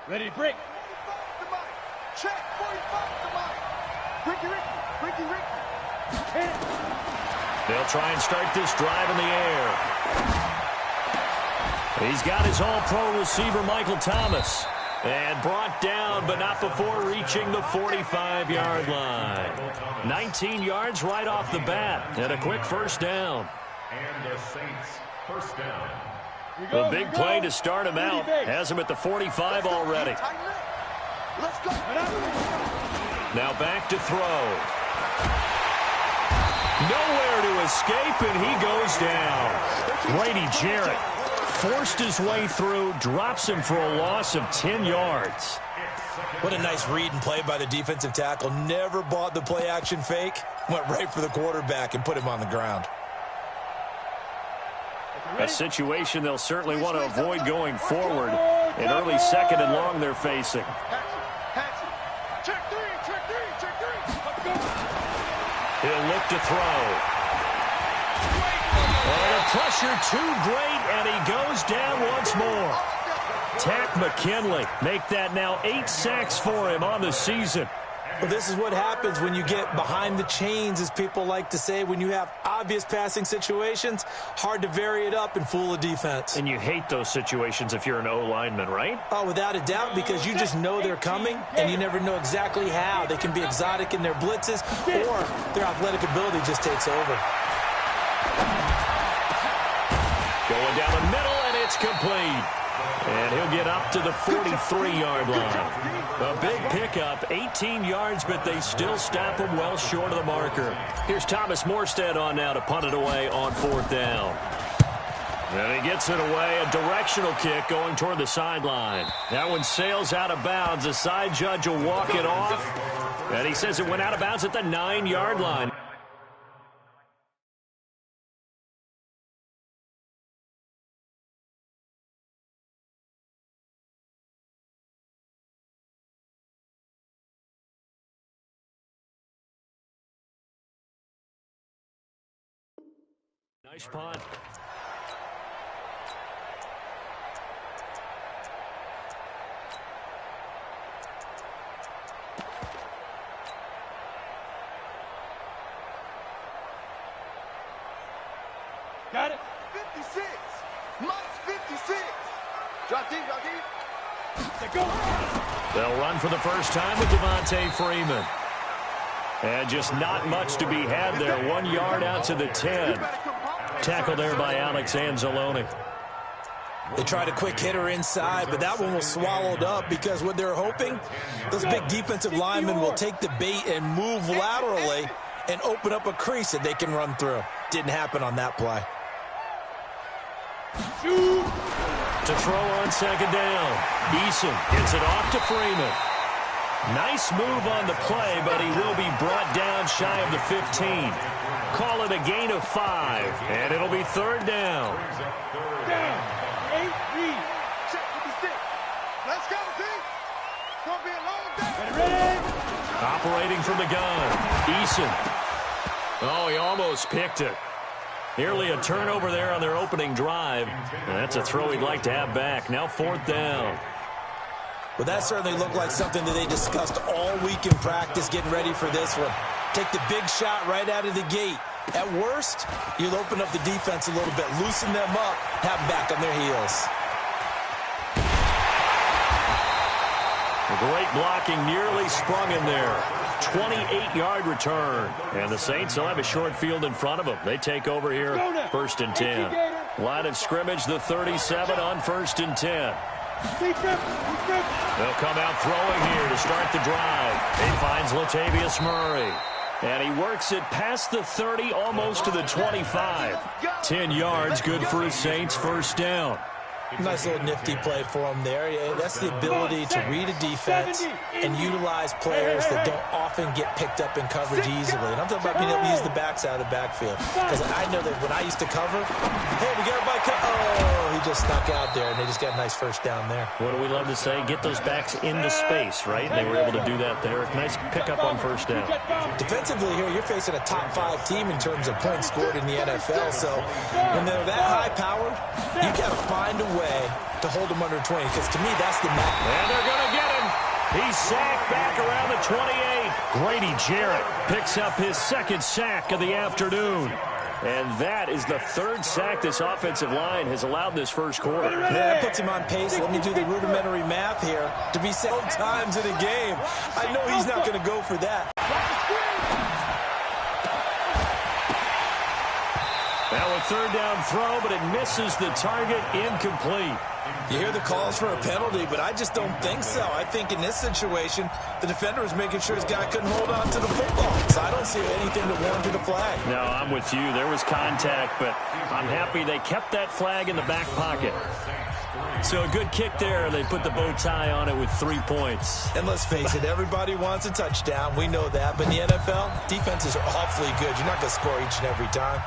Ready, break. Check, 45 to Mike. Ricky. They'll try and start this drive in the air. He's got his all-pro receiver, Michael Thomas. And brought down, but not before reaching the 45-yard line. 19 yards right off the bat, and a quick first down. And the Saints first down. A big play to start him out. Has him at the 45 already. Let's go. Now back to throw. Nowhere to escape, and he goes down. Grady Jarrett forced his way through, drops him for a loss of 10 yards. What a nice read and play by the defensive tackle. Never bought the play-action fake. Went right for the quarterback and put him on the ground. A situation they'll certainly want to avoid going forward. An early second and long they're facing. Check three. Let's go. He'll look to throw. Oh, the pressure too great, and he goes down once more. Takk McKinley make that now 8 sacks for him on the season. Well, this is what happens when you get behind the chains, as people like to say. When you have obvious passing situations, hard to vary it up and fool a defense. And you hate those situations if you're an O-lineman, right? Oh, without a doubt, because you just know they're coming, and you never know exactly how. They can be exotic in their blitzes, or their athletic ability just takes over. Going down the middle, and it's complete. And he'll get up to the 43-yard line. A big pickup, 18 yards, but they still stop him well short of the marker. Here's Thomas Morstead on now to punt it away on 4th down. And he gets it away, a directional kick going toward the sideline. That one sails out of bounds. The side judge will walk it off. And he says it went out of bounds at the 9-yard line. Nice punt. Got it. 56. Mike's 56. Drop deep. Let's go. They'll run for the first time with Devontae Freeman. And just not much to be had there. 1 yard out to the 10. Tackle there by Alex Anzalone. They tried a quick hitter inside, but that one was swallowed up because what they're hoping, those big defensive linemen will take the bait and move laterally and open up a crease that they can run through. Didn't happen on that play. To throw on 2nd down. Eason gets it off to Freeman. Nice move on the play, but he will be brought down shy of the 15. Call it a gain of 5, and it'll be 3rd down. Down. 8-3. Check 56. Let's go, D. Gonna be a long day. Ready? Operating from the gun. Eason. Oh, he almost picked it. Nearly a turnover there on their opening drive. And that's a throw he'd like to have back. Now 4th down. Well, that certainly looked like something that they discussed all week in practice getting ready for this one. Take the big shot right out of the gate. At worst, you'll open up the defense a little bit, loosen them up, have them back on their heels. Great blocking, nearly sprung in there. 28-yard return. And the Saints will have a short field in front of them. They take over here, 1st and 10. Line of scrimmage, the 37 on 1st and 10. They'll come out throwing here to start the drive. He finds Latavius Murray. And he works it past the 30, almost to the 25. 10 yards, good for his Saints, 1st down. Nice little nifty play for him there. That's the ability to read a defense and utilize players that don't often get picked up in coverage easily. And I'm talking about being able to use the backs out of the backfield. Because I know that when I used to cover, hey, we got everybody oh, he just snuck out there, and they just got a nice 1st down there. What do we love to say? Get those backs into space, right? And they were able to do that there. Nice pickup on 1st down. Defensively here, you're facing a top 5 team in terms of points scored in the NFL. So when they're that high-powered, you got to find a way to hold them under 20, because to me, that's the max. And they're going to get him. He's sacked back around the 28. Grady Jarrett picks up his 2nd sack of the afternoon. And that is the 3rd sack this offensive line has allowed this 1st quarter. Yeah, that puts him on pace. Let me do the rudimentary math here. To be 7 times in a game, I know he's not going to go for that. Now a 3rd down throw, but it misses the target, incomplete. You hear the calls for a penalty, but I just don't think so. I think in this situation, the defender was making sure his guy couldn't hold on to the football. So I don't see anything to warrant a flag. No, I'm with you. There was contact, but I'm happy they kept that flag in the back pocket. So a good kick there. They put the bow tie on it with 3 points. And let's face it, everybody wants a touchdown. We know that. But in the NFL, defenses are awfully good. You're not going to score each and every time.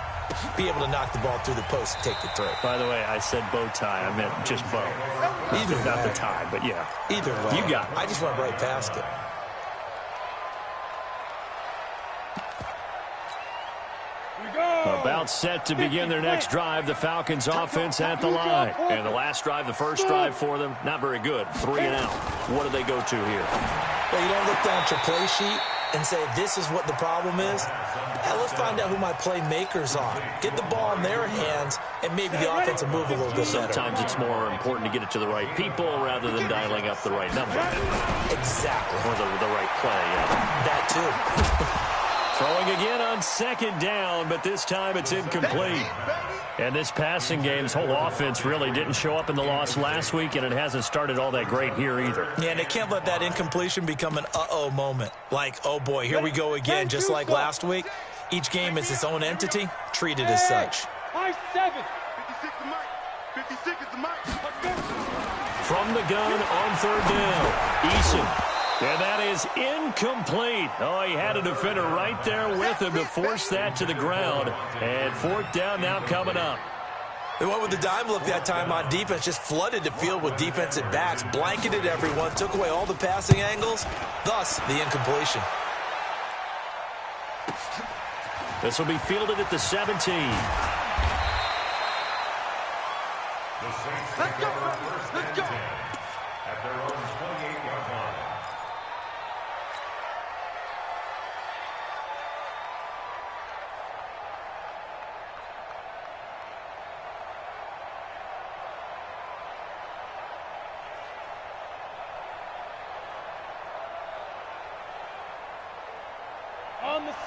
Be able to knock the ball through the post and take the throw. By the way, I said bow tie. I meant just bow. Either way. Not the tie, but yeah. Either way. You got it. I just went right past it. About set to begin their next drive. The Falcons offense at the line. And the last drive, the 1st drive for them, not very good. 3 and out. What do they go to here? Well, you don't look down at your play sheet and say, this is what the problem is. Yeah, let's find out who my playmakers are. Get the ball in their hands, and maybe the offense will move a little bit better. Sometimes it's more important to get it to the right people rather than dialing up the right number. Exactly. Or the right play, yeah. That too. Throwing again on 2nd down, but this time it's incomplete. And this passing game's whole offense really didn't show up in the loss last week, and it hasn't started all that great here either. Yeah, and they can't let that incompletion become an uh-oh moment. Like, oh boy, here we go again, just like last week. Each game is its own entity, treated as such. 56 is the mic. 56 is the mic. From the gun on 3rd down, Eason. And that is incomplete. Oh, he had a defender right there with him to force that to the ground. And 4th down now coming up. They went with the dime look that time on defense, just flooded the field with defensive backs, blanketed everyone, took away all the passing angles, thus the incompletion. This will be fielded at the 17. Let's go. Let's go. At their own 28-yard line.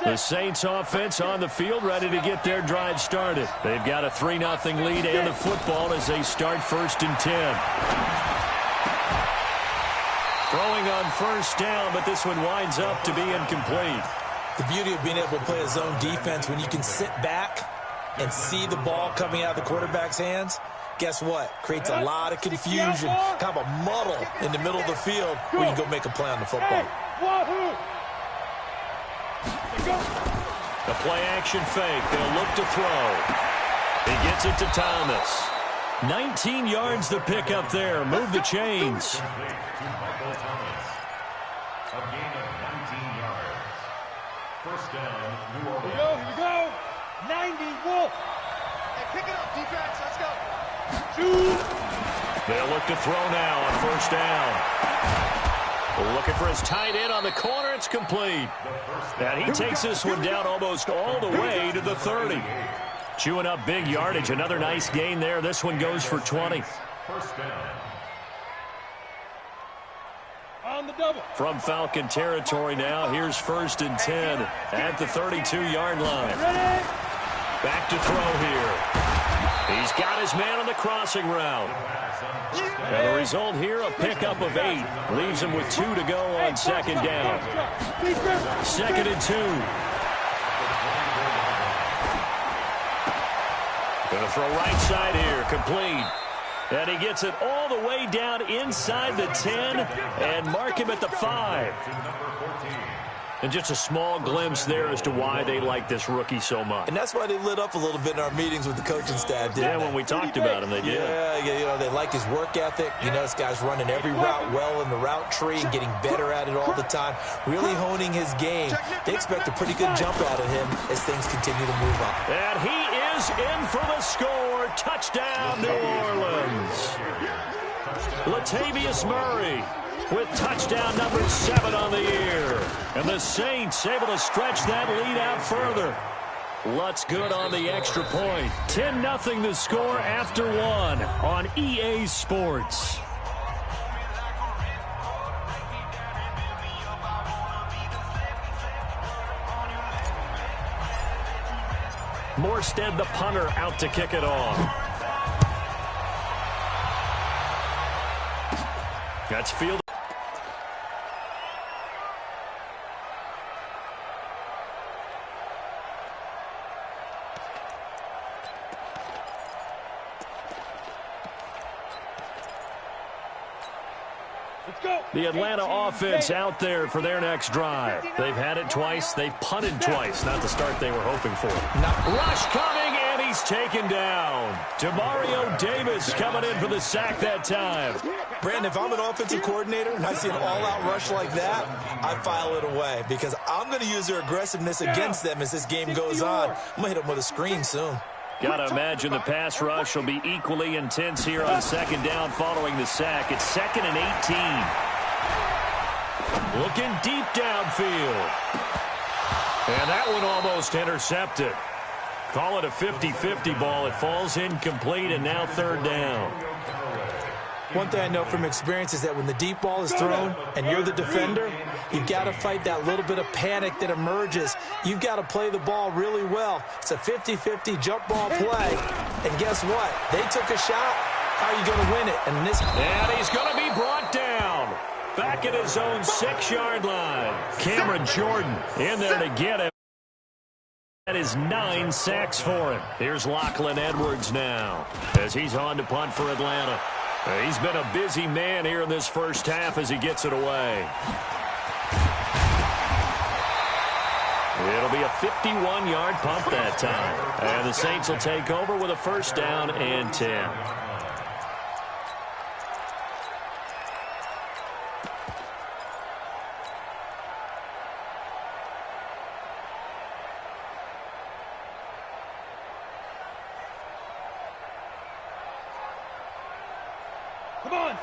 The Saints offense on the field, ready to get their drive started. They've got a 3-0 lead and the football as they start 1st and 10. Throwing on 1st down, but this one winds up to be incomplete. The beauty of being able to play a zone defense when you can sit back and see the ball coming out of the quarterback's hands, guess what? Creates a lot of confusion, kind of a muddle in the middle of the field where you can go make a play on the football. The play-action fake. They'll look to throw. He gets it to Thomas. 19 yards the pick up there. Move the chains. To Michael Thomas. A gain of 19 yards. 1st down, New Orleans. Here we go. 90 Wolf. Hey, pick it up, defense. Let's go. They'll look to throw now on 1st down. Looking for his tight end on the corner. It's complete. And he takes this one down almost all the way to the 30. Chewing up big yardage. Another nice gain there. This one goes for 20. 1st down. On the double. From Falcon territory now, here's 1st and 10 at the 32-yard line. Ready? Back to throw here. He's got his man on the crossing route. And the result here, a pickup of 8. Leaves him with 2 to go on 2nd down. 2nd and 2. Going to throw right side here, complete. And he gets it all the way down inside the 10 and mark him at the 5. And just a small glimpse there as to why they like this rookie so much. And that's why they lit up a little bit in our meetings with the coaching staff, didn't they? When we talked about him, they did. Yeah, they like his work ethic. You know, this guy's running every route well in the route tree and getting better at it all the time, really honing his game. They expect a pretty good jump out of him as things continue to move on. And he is in for the score. Touchdown, New Orleans. Latavius Murray with touchdown number 7 on the year. And the Saints able to stretch that lead out further. Lutz good on the extra point. 10-0 the score after 1 on EA Sports. Morstead, the punter, out to kick it off. That's field. The Atlanta offense out there for their next drive. They've had it twice. They've punted twice. Not the start they were hoping for. Rush coming, and he's taken down. Demario Davis coming in for the sack that time. Brandon, if I'm an offensive coordinator and I see an all-out rush like that, I file it away because I'm going to use their aggressiveness against them as this game goes on. I'm going to hit them with a screen soon. Got to imagine the pass rush will be equally intense here on 2nd down following the sack. It's 2nd and 18. Looking deep downfield. And that one almost intercepted. Call it a 50-50 ball. It falls incomplete, and now 3rd down. One thing I know from experience is that when the deep ball is thrown and you're the defender, you've got to fight that little bit of panic that emerges. You've got to play the ball really well. It's a 50-50 jump ball play. And guess what? They took a shot. How are you going to win it? And he's going to be brought down. Back at his own 6-yard line. Cameron Jordan in there to get him. That is 9 sacks for him. Here's Lachlan Edwards now as he's on to punt for Atlanta. He's been a busy man here in this first half as he gets it away. It'll be a 51-yard punt that time. And the Saints will take over with a 1st down and 10.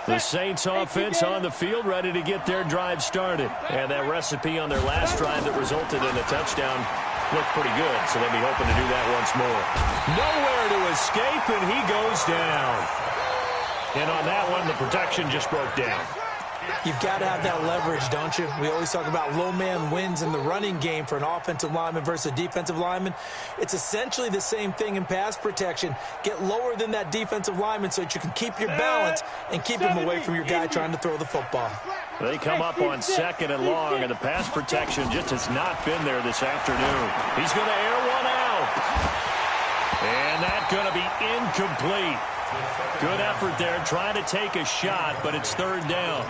The Saints offense on the field ready to get their drive started. And that recipe on their last drive that resulted in a touchdown looked pretty good, so they'll be hoping to do that once more. Nowhere to escape, and he goes down. And on that one, the protection just broke down. You've got to have that leverage, don't you? We always talk about low man wins in the running game for an offensive lineman versus a defensive lineman. It's essentially the same thing in pass protection. Get lower than that defensive lineman so that you can keep your balance and keep him away from your guy trying to throw the football. They come up on 2nd and long, and the pass protection just has not been there this afternoon. He's going to air one out. And that's going to be incomplete. Good effort there, trying to take a shot, but it's 3rd down.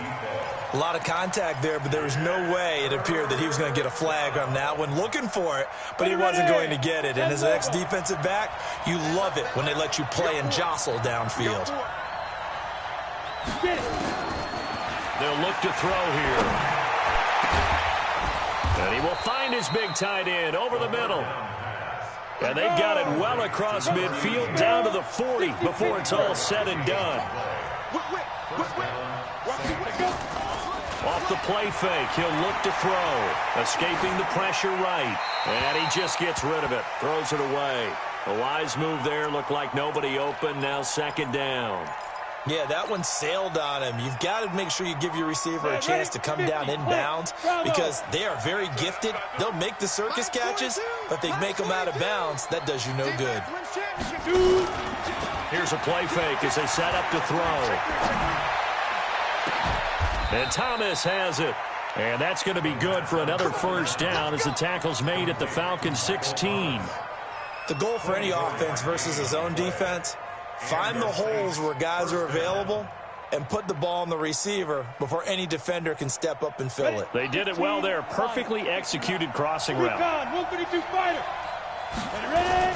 A lot of contact there, but there was no way it appeared that he was going to get a flag on that one. Looking for it, but he wasn't going to get it. And as an ex-defensive back, you love it when they let you play and jostle downfield. They'll look to throw here. And he will find his big tight end over the middle. And they've got it well across midfield down to the 40 before it's all said and done. Off the play fake, he'll look to throw. Escaping the pressure right. And he just gets rid of it. Throws it away. A wise move there. Looked like nobody open. Now 2nd down. Yeah, that one sailed on him. You've got to make sure you give your receiver a chance to come down inbounds because they are very gifted. They'll make the circus catches, but they make them out of bounds. That does you no good. Here's a play fake as they set up to throw. And Thomas has it. And that's going to be good for another first down as the tackle's made at the Falcons 16. The goal for any offense versus his own defense, find the holes where guys are available and put the ball on the receiver before any defender can step up and fill it. They did it well there. Perfectly executed crossing route. 152 fighter. Ready?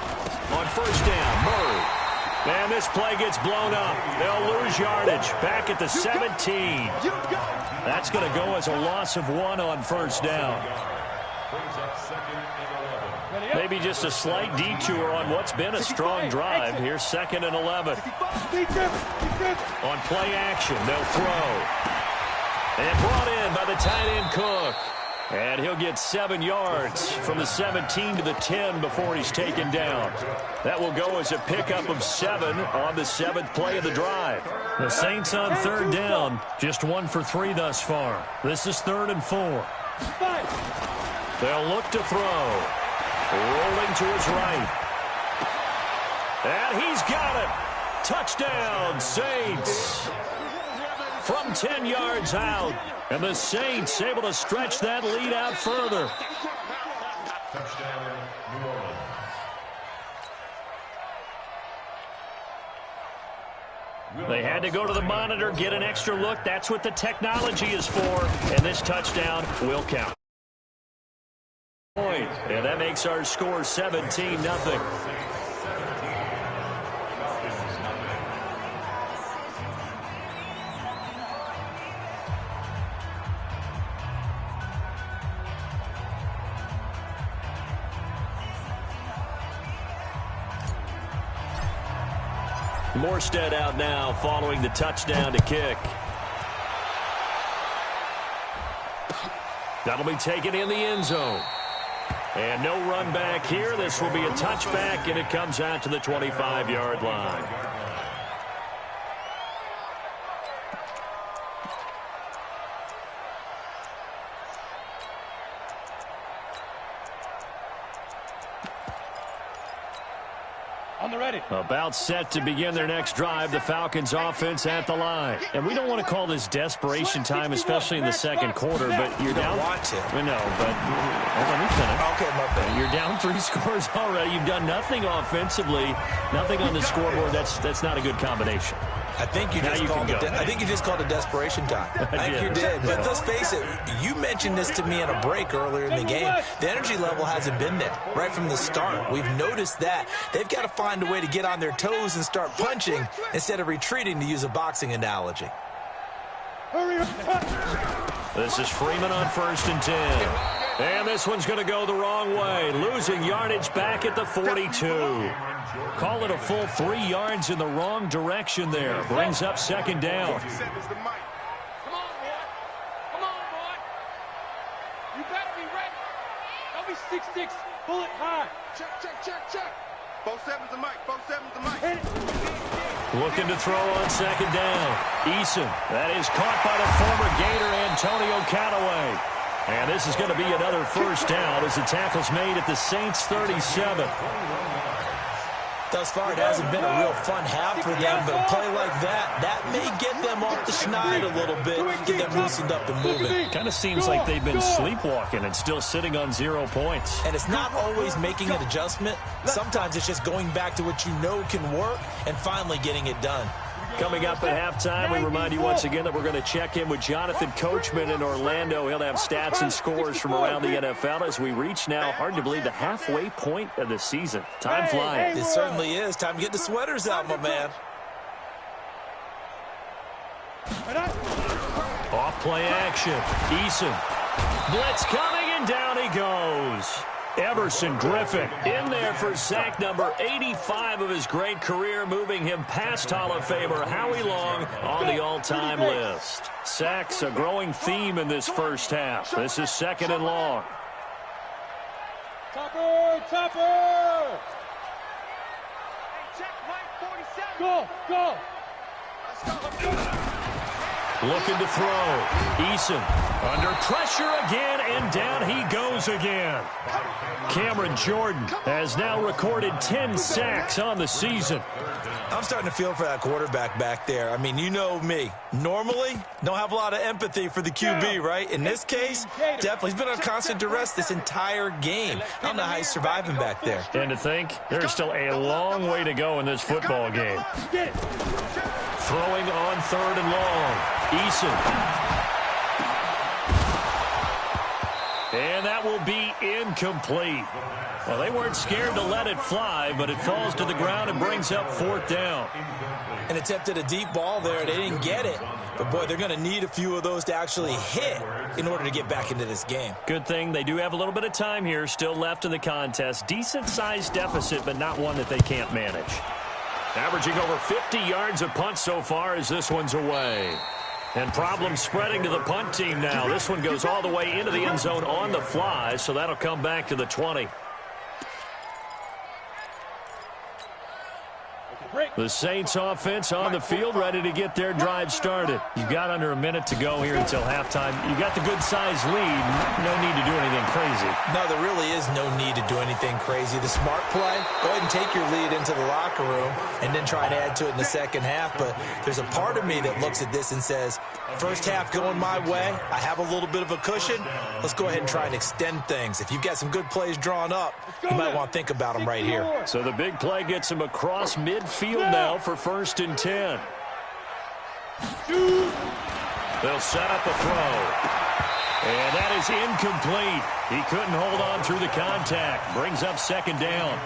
On first down, Murray. And this play gets blown up. They'll lose yardage. Back at the 17. That's going to go as a loss of 1 on first down. Maybe just a slight detour on what's been a strong drive. Here's 2nd and 11. On play action, they'll throw. And brought in by the tight end Cook. And he'll get 7 yards from the 17 to the 10 before he's taken down. That will go as a pickup of 7 on the 7th play of the drive. The Saints on 3rd down, just 1 for 3 thus far. This is 3rd and 4. They'll look to throw. Rolling to his right. And he's got it. Touchdown, Saints. From 10 yards out. And the Saints able to stretch that lead out further. Touchdown, New Orleans. They had to go to the monitor, get an extra look. That's what the technology is for. And this touchdown will count. And that makes our score 17-0. Morstead out now following the touchdown to kick. That'll be taken in the end zone. And no run back here. This will be a touchback, and it comes out to the 25-yard line. On the ready. About set to begin their next drive, the Falcons offense at the line. And we don't want to call this desperation time, especially in the second quarter, but you're down. Want to. We know, but let me finish. Okay, my bad. You're down 3 scores already. You've done nothing offensively, nothing on the scoreboard. That's not a good combination. I think you just called it desperation time. I think you did. But let's face it, you mentioned this to me in a break earlier in the game. The energy level hasn't been there right from the start. We've noticed that. They've got to find a way to get on their toes and start punching instead of retreating, to use a boxing analogy. This is Freeman on 1st and 10. And this one's going to go the wrong way. Losing yardage back at the 42. Call it a full 3 yards in the wrong direction there. Brings up 2nd down. Come on, boy. Come on, boy. You better be ready. Don't be 6'6", bullet high. Check. 4-7's the mic. 4-7's the mic. Looking to throw on 2nd down. Eason. That is caught by the former Gator Antonio Callaway. And this is going to be another first down as the tackle's made at the Saints 37. Thus far, it hasn't been a real fun half for them, but a play like that may get them off the schneid a little bit, get them loosened up and moving. Kind of seems like they've been sleepwalking and still sitting on 0 points. And it's not always making an adjustment. Sometimes it's just going back to what you know can work and finally getting it done. Coming up at halftime, we remind you once again that we're going to check in with Jonathan Coachman in Orlando. He'll have stats and scores from around the NFL as we reach now, hard to believe, the halfway point of the season. Time flying. It certainly is. Time to get the sweaters out, my man. Off play action. Eason. Blitz coming, and down he goes. Everson Griffin in there for sack number 85 of his great career, moving him past Hall of Famer Howie Long on the all-time list. Sacks a growing theme in this first half. This is 2nd and long. Topper! Hey, check Mike 47. Go! Looking to throw. Eason under pressure again, and down he goes again. Cameron Jordan has now recorded 10 sacks on the season. I'm starting to feel for that quarterback back there. I mean, you know me. Normally, don't have a lot of empathy for the QB, right? In this case, definitely. He's been on constant duress this entire game. I don't know how he's surviving back there. And to think, there's still a long way to go in this football game. Throwing on 3rd and long. Eason. And that will be incomplete. Well, they weren't scared to let it fly, but it falls to the ground and brings up 4th down. And attempted a deep ball there. They didn't get it. But, boy, they're going to need a few of those to actually hit in order to get back into this game. Good thing they do have a little bit of time here still left in the contest. Decent-sized deficit, but not one that they can't manage. Averaging over 50 yards a punt so far as this one's away. And problems spreading to the punt team now. This one goes all the way into the end zone on the fly, so that'll come back to the 20. The Saints offense on the field, ready to get their drive started. You've got under a minute to go here until halftime. You've got the good-sized lead. No need to do anything crazy. No, there really is no need to do anything crazy. The smart play, go ahead and take your lead into the locker room and then try and add to it in the second half. But there's a part of me that looks at this and says, first half going my way, I have a little bit of a cushion. Let's go ahead and try and extend things. If you've got some good plays drawn up, you might want to think about them right here. So the big play gets him across midfield now for 1st and 10. They'll set up a throw. And that is incomplete. He couldn't hold on through the contact. Brings up 2nd down.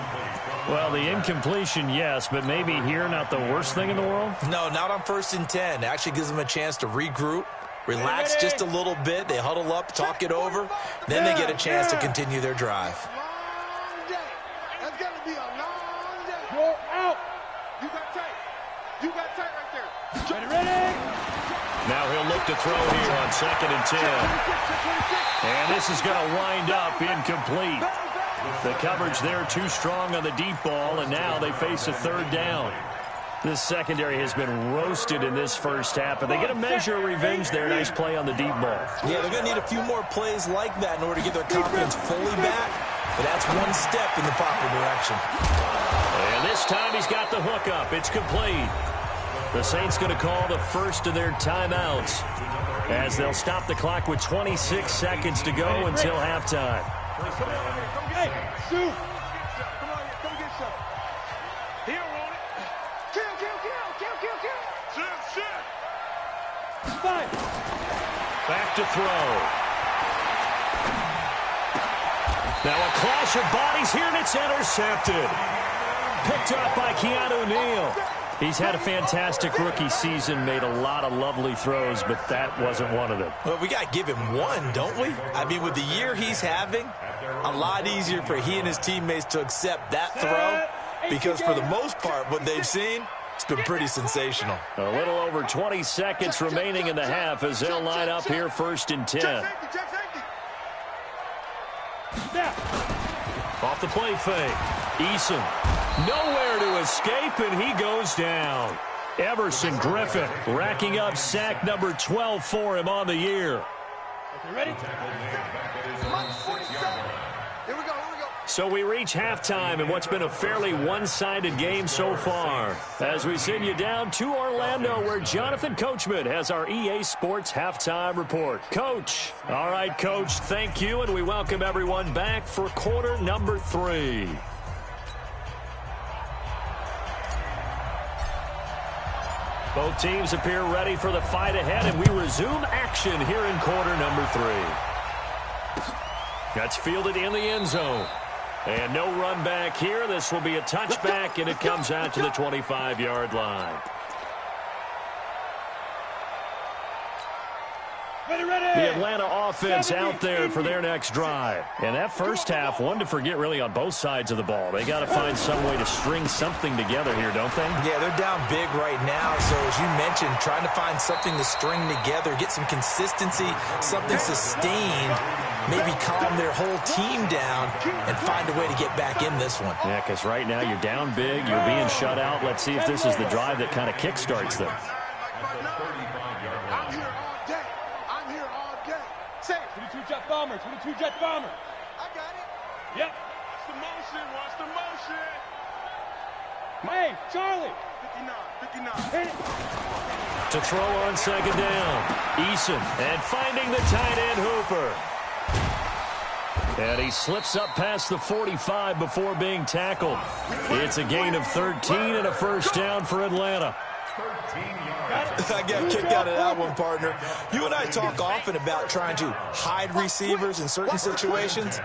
Well, the incompletion, yes, but maybe here not the worst thing in the world? No, not on 1st and 10. It actually gives them a chance to regroup, relax just a little bit. They huddle up, talk it over. Then they get a chance to continue their drive. That's going to be a long day. Go out. You got tight. You got tight right there. Ready? Now he'll look to throw here on 2nd and 10. And this is going to wind up incomplete. The coverage there too strong on the deep ball, and now they face a 3rd down. This secondary has been roasted in this first half, but they get a measure of revenge there. Nice play on the deep ball. Yeah, they're going to need a few more plays like that in order to get their confidence fully back, but that's one step in the proper direction. And this time he's got the hook up. It's complete. The Saints going to call the first of their timeouts as they'll stop the clock with 26 seconds to go until halftime. Hey, shoot. Come on, come get some. He don't want it. Kill. Shit. Fight. Back to throw. Now a clash of bodies here, and it's intercepted. Picked up by Keanu Neal. He's had a fantastic rookie season, made a lot of lovely throws, but that wasn't one of them. Well, we got to give him one, don't we? I mean, with the year he's having, a lot easier for he and his teammates to accept that throw because for the most part, what they've seen, it's been pretty sensational. A little over 20 seconds remaining in the half as they'll line up here 1st and 10. Off the play fake. Eason nowhere to escape, and he goes down. Everson Griffin racking up sack number 12 for him on the year. Okay, ready? Here we go. So we reach halftime in what's been a fairly one-sided game so far. As we send you down to Orlando, where Jonathan Coachman has our EA Sports halftime report. Coach. All right, Coach, thank you, and we welcome everyone back for quarter number 3. Both teams appear ready for the fight ahead, and we resume action here in quarter number 3. That's fielded in the end zone. And no run back here. This will be a touchback, and it comes out to the 25-yard line. The Atlanta offense out there for their next drive. And that first half, one to forget really on both sides of the ball. They got to find some way to string something together here, don't they? Yeah, they're down big right now. So as you mentioned, trying to find something to string together, get some consistency, something sustained, maybe calm their whole team down and find a way to get back in this one. Yeah, because right now you're down big, you're being shut out. Let's see if this is the drive that kind of kickstarts them. 35-yard line. I'm here all day. I'm here all day. Say it. 22 jet bombers. 22 jet bombers. I got it. Yep. Watch the motion. Watch the motion. Hey, Charlie. 59. Hit it. To throw on second down. Eason, and finding the tight end Hooper. And he slips up past the 45 before being tackled. It's a gain of 13 and a first down for Atlanta. 13 yards. I got kicked out of that one, partner. You and I talk often about trying to hide receivers in certain situations,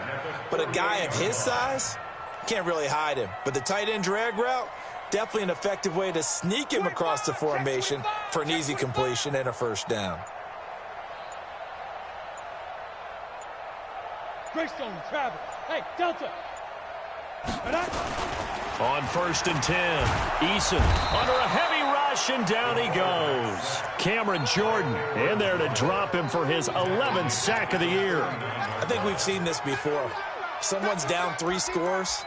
but a guy of his size can't really hide him. But the tight end drag route, definitely an effective way to sneak him across the formation for an easy completion and a first down. Greystone, Travis. Hey, Delta. On 1st and 10, Eason under a heavy rush, and down he goes. Cameron Jordan in there to drop him for his 11th sack of the year. I think we've seen this before. Someone's down 3 scores.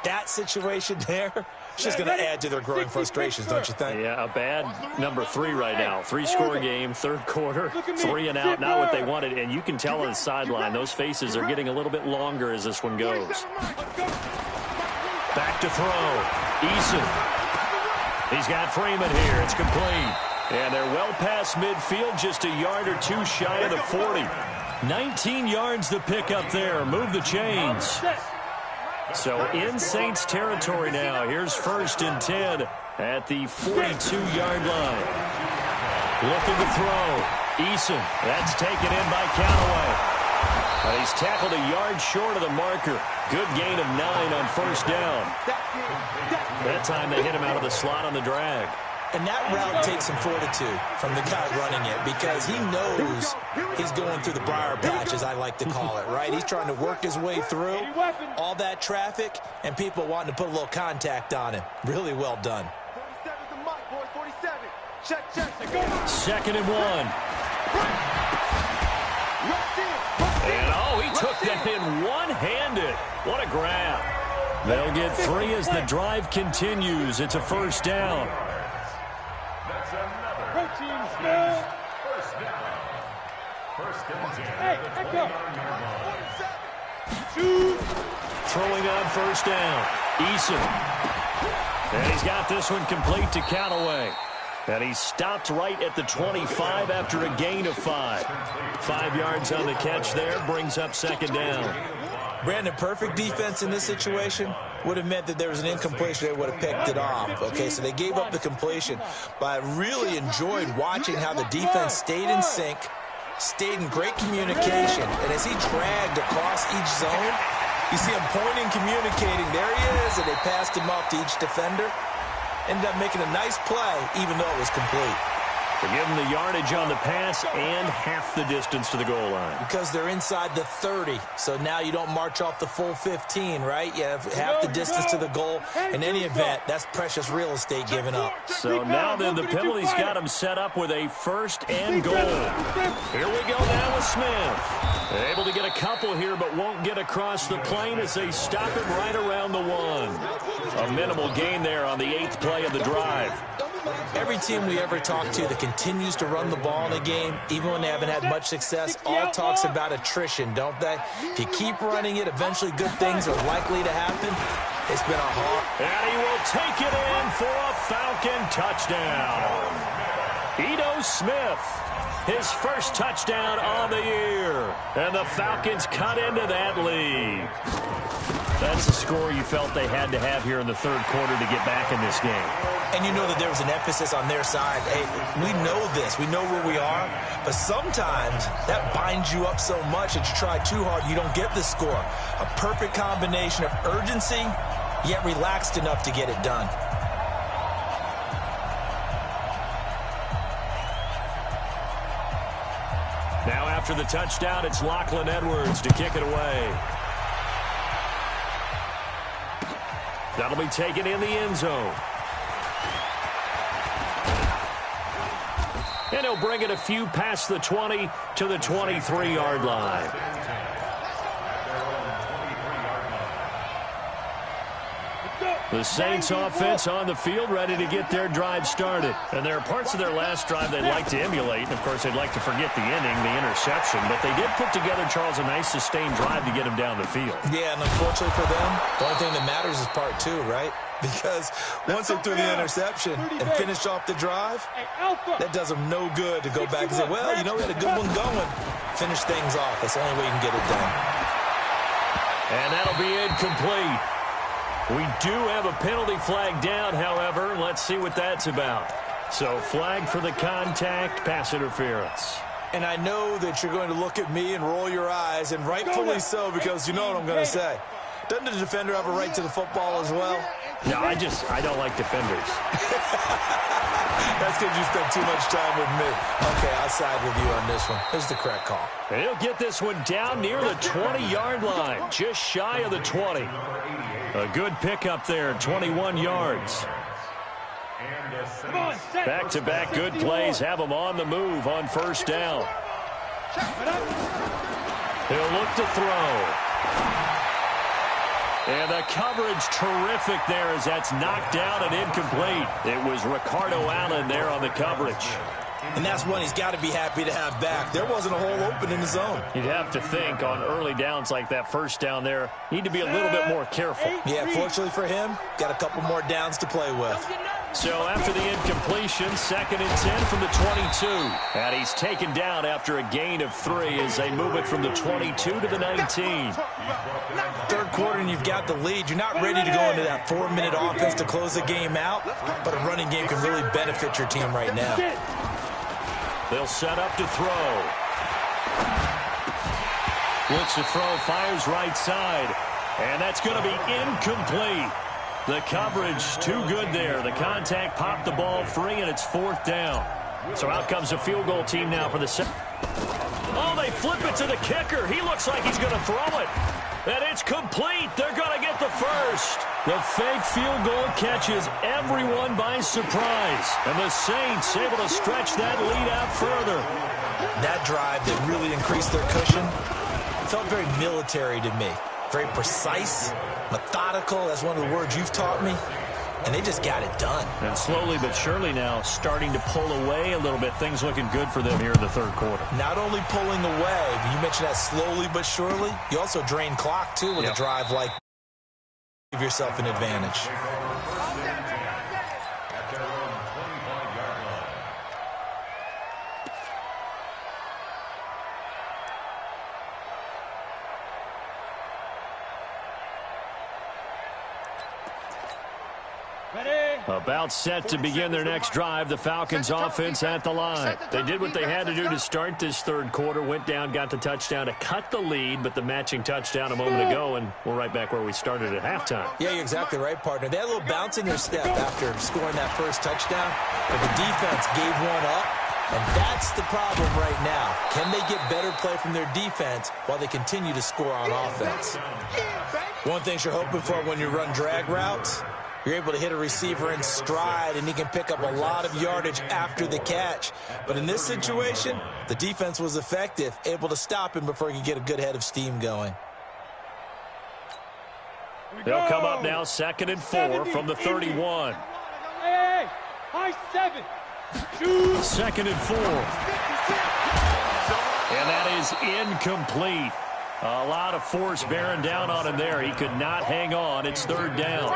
That situation there, it's just going to add to their growing frustrations, don't you think? Yeah, a bad number 3 right now. 3-score game, third quarter, 3 and out, not what they wanted. And you can tell on the sideline, those faces are getting a little bit longer as this one goes. Back to throw. Eason. He's got Freeman here. It's complete. And they're well past midfield, just a yard or 2 shy of the 40. 19 yards the pick up there. Move the chains. So in Saints territory now. Here's 1st and 10 at the 42-yard line. Looking to throw. Eason. That's taken in by Callaway. He's tackled a yard short of the marker. Good gain of 9 on 1st down. That time they hit him out of the slot on the drag. And that route takes some fortitude from the guy running it, because he knows he's going through the briar patch, as I like to call it, right? He's trying to work his way through all that traffic and people wanting to put a little contact on him. Really well done. 47's the mic, boys. 47. Check. Go. 2nd and 1. And, he took that in one-handed. What a grab. They'll get 3 as the drive continues. It's a first down. That's another Protein smell. first down. 1st and 10. Hey, at the echo. 49-yard line. 2. Throwing on first down. Eason. And he's got this one complete to Callaway. And he stopped right at the 25 after a gain of 5. 5 yards on the catch there, brings up 2nd down. Brandon, perfect defense in this situation would have meant that there was an incompletion. They would have picked it off. Okay, so they gave up the completion. But I really enjoyed watching how the defense stayed in sync, stayed in great communication. And as he dragged across each zone, you see him pointing, communicating. There he is, and they passed him off to each defender. Ended up making a nice play, even though it was complete. They give him the yardage on the pass and half the distance to the goal line. Because they're inside the 30, so now you don't march off the full 15, right? You have half the distance to the goal. In any event, that's precious real estate given up. So now then, the penalty's got him set up with a 1st and goal. Here we go now with Smith. Able to get a couple here, but won't get across the plane as they stop him right around the 1. A minimal gain there on the 8th play of the drive. Every team we ever talk to that continues to run the ball in a game, even when they haven't had much success, all talks about attrition, don't they? If you keep running it, eventually good things are likely to happen. It's been a hard... And he will take it in for a Falcon touchdown. Ito Smith, his first touchdown on the year. And the Falcons cut into that lead. That's the score you felt they had to have here in the third quarter to get back in this game. And you know that there was an emphasis on their side. Hey, we know this. We know where we are. But sometimes that binds you up so much that you try too hard, you don't get the score. A perfect combination of urgency, yet relaxed enough to get it done. Now after the touchdown, it's Lachlan Edwards to kick it away. That'll be taken in the end zone. And he'll bring it a few past the 20 to the 23-yard line. Let's go. The Saints offense on the field, ready to get their drive started. And there are parts of their last drive they'd like to emulate. And, of course, they'd like to forget the inning, the interception. But they did put together, Charles, a nice sustained drive to get him down the field. Yeah, and unfortunately for them, the only thing that matters is part two, right? Because once they threw the interception and finished off the drive, that does them no good to go back and say, well, you know, we had a good one going. Finish things off. That's the only way you can get it done. And that'll be incomplete. We do have a penalty flag down, however. Let's see what that's about. So flag for the contact, pass interference. And I know that you're going to look at me and roll your eyes, and rightfully so, because you know what I'm going to say. Doesn't the defender have a right to the football as well? No, I don't like defenders. That's because you spent too much time with me. Okay, I'll side with you on this one. Here's the correct call. And he'll get this one down near the 20-yard line, just shy of the 20. A good pickup there, 21 yards. Back-to-back good plays have him on the move on first down. He'll look to throw. And the coverage terrific there as that's knocked down and incomplete. It was Ricardo Allen there on the coverage. And that's one he's got to be happy to have back. There wasn't a hole open in the zone. You'd have to think on early downs like that first down there, need to be a little bit more careful. Yeah, fortunately for him, got a couple more downs to play with. So after the incompletion, 2nd and 10 from the 22. And he's taken down after a gain of 3 as they move it from the 22 to the 19. Third quarter and you've got the lead. You're not ready to go into that 4-minute offense to close the game out, but a running game can really benefit your team right now. They'll set up to throw. Looks to throw, fires right side. And that's going to be incomplete. The coverage too good there. The contact popped the ball free, and it's 4th down. So out comes a field goal team now for the second. Oh, they flip it to the kicker. He looks like he's going to throw it. And it's complete. They're going to get the first. The fake field goal catches everyone by surprise. And the Saints able to stretch that lead out further. That drive that really increased their cushion felt very military to me. Very precise, methodical. That's one of the words you've taught me. And they just got it done. And slowly but surely now starting to pull away a little bit. Things looking good for them here in the third quarter. Not only pulling away, but you mentioned that slowly but surely. You also drain clock, too, with a drive like give yourself an advantage. About set to begin their next drive. The Falcons offense at the line. They did what they had to do to start this third quarter. Went down, got the touchdown to cut the lead, but the matching touchdown a moment ago, and we're right back where we started at halftime. Yeah, you're exactly right, partner. They had a little bounce in their step after scoring that first touchdown, but the defense gave one up, and that's the problem right now. Can they get better play from their defense while they continue to score on offense? One thing you're hoping for when you run drag routes, you're able to hit a receiver in stride, and he can pick up a lot of yardage after the catch. But in this situation, the defense was effective, able to stop him before he could get a good head of steam going. They'll come up now 2nd and 4 from the 31. Hey, high 7. 2nd and 4. And that is incomplete. A lot of force bearing down on him there. He could not hang on. It's 3rd down.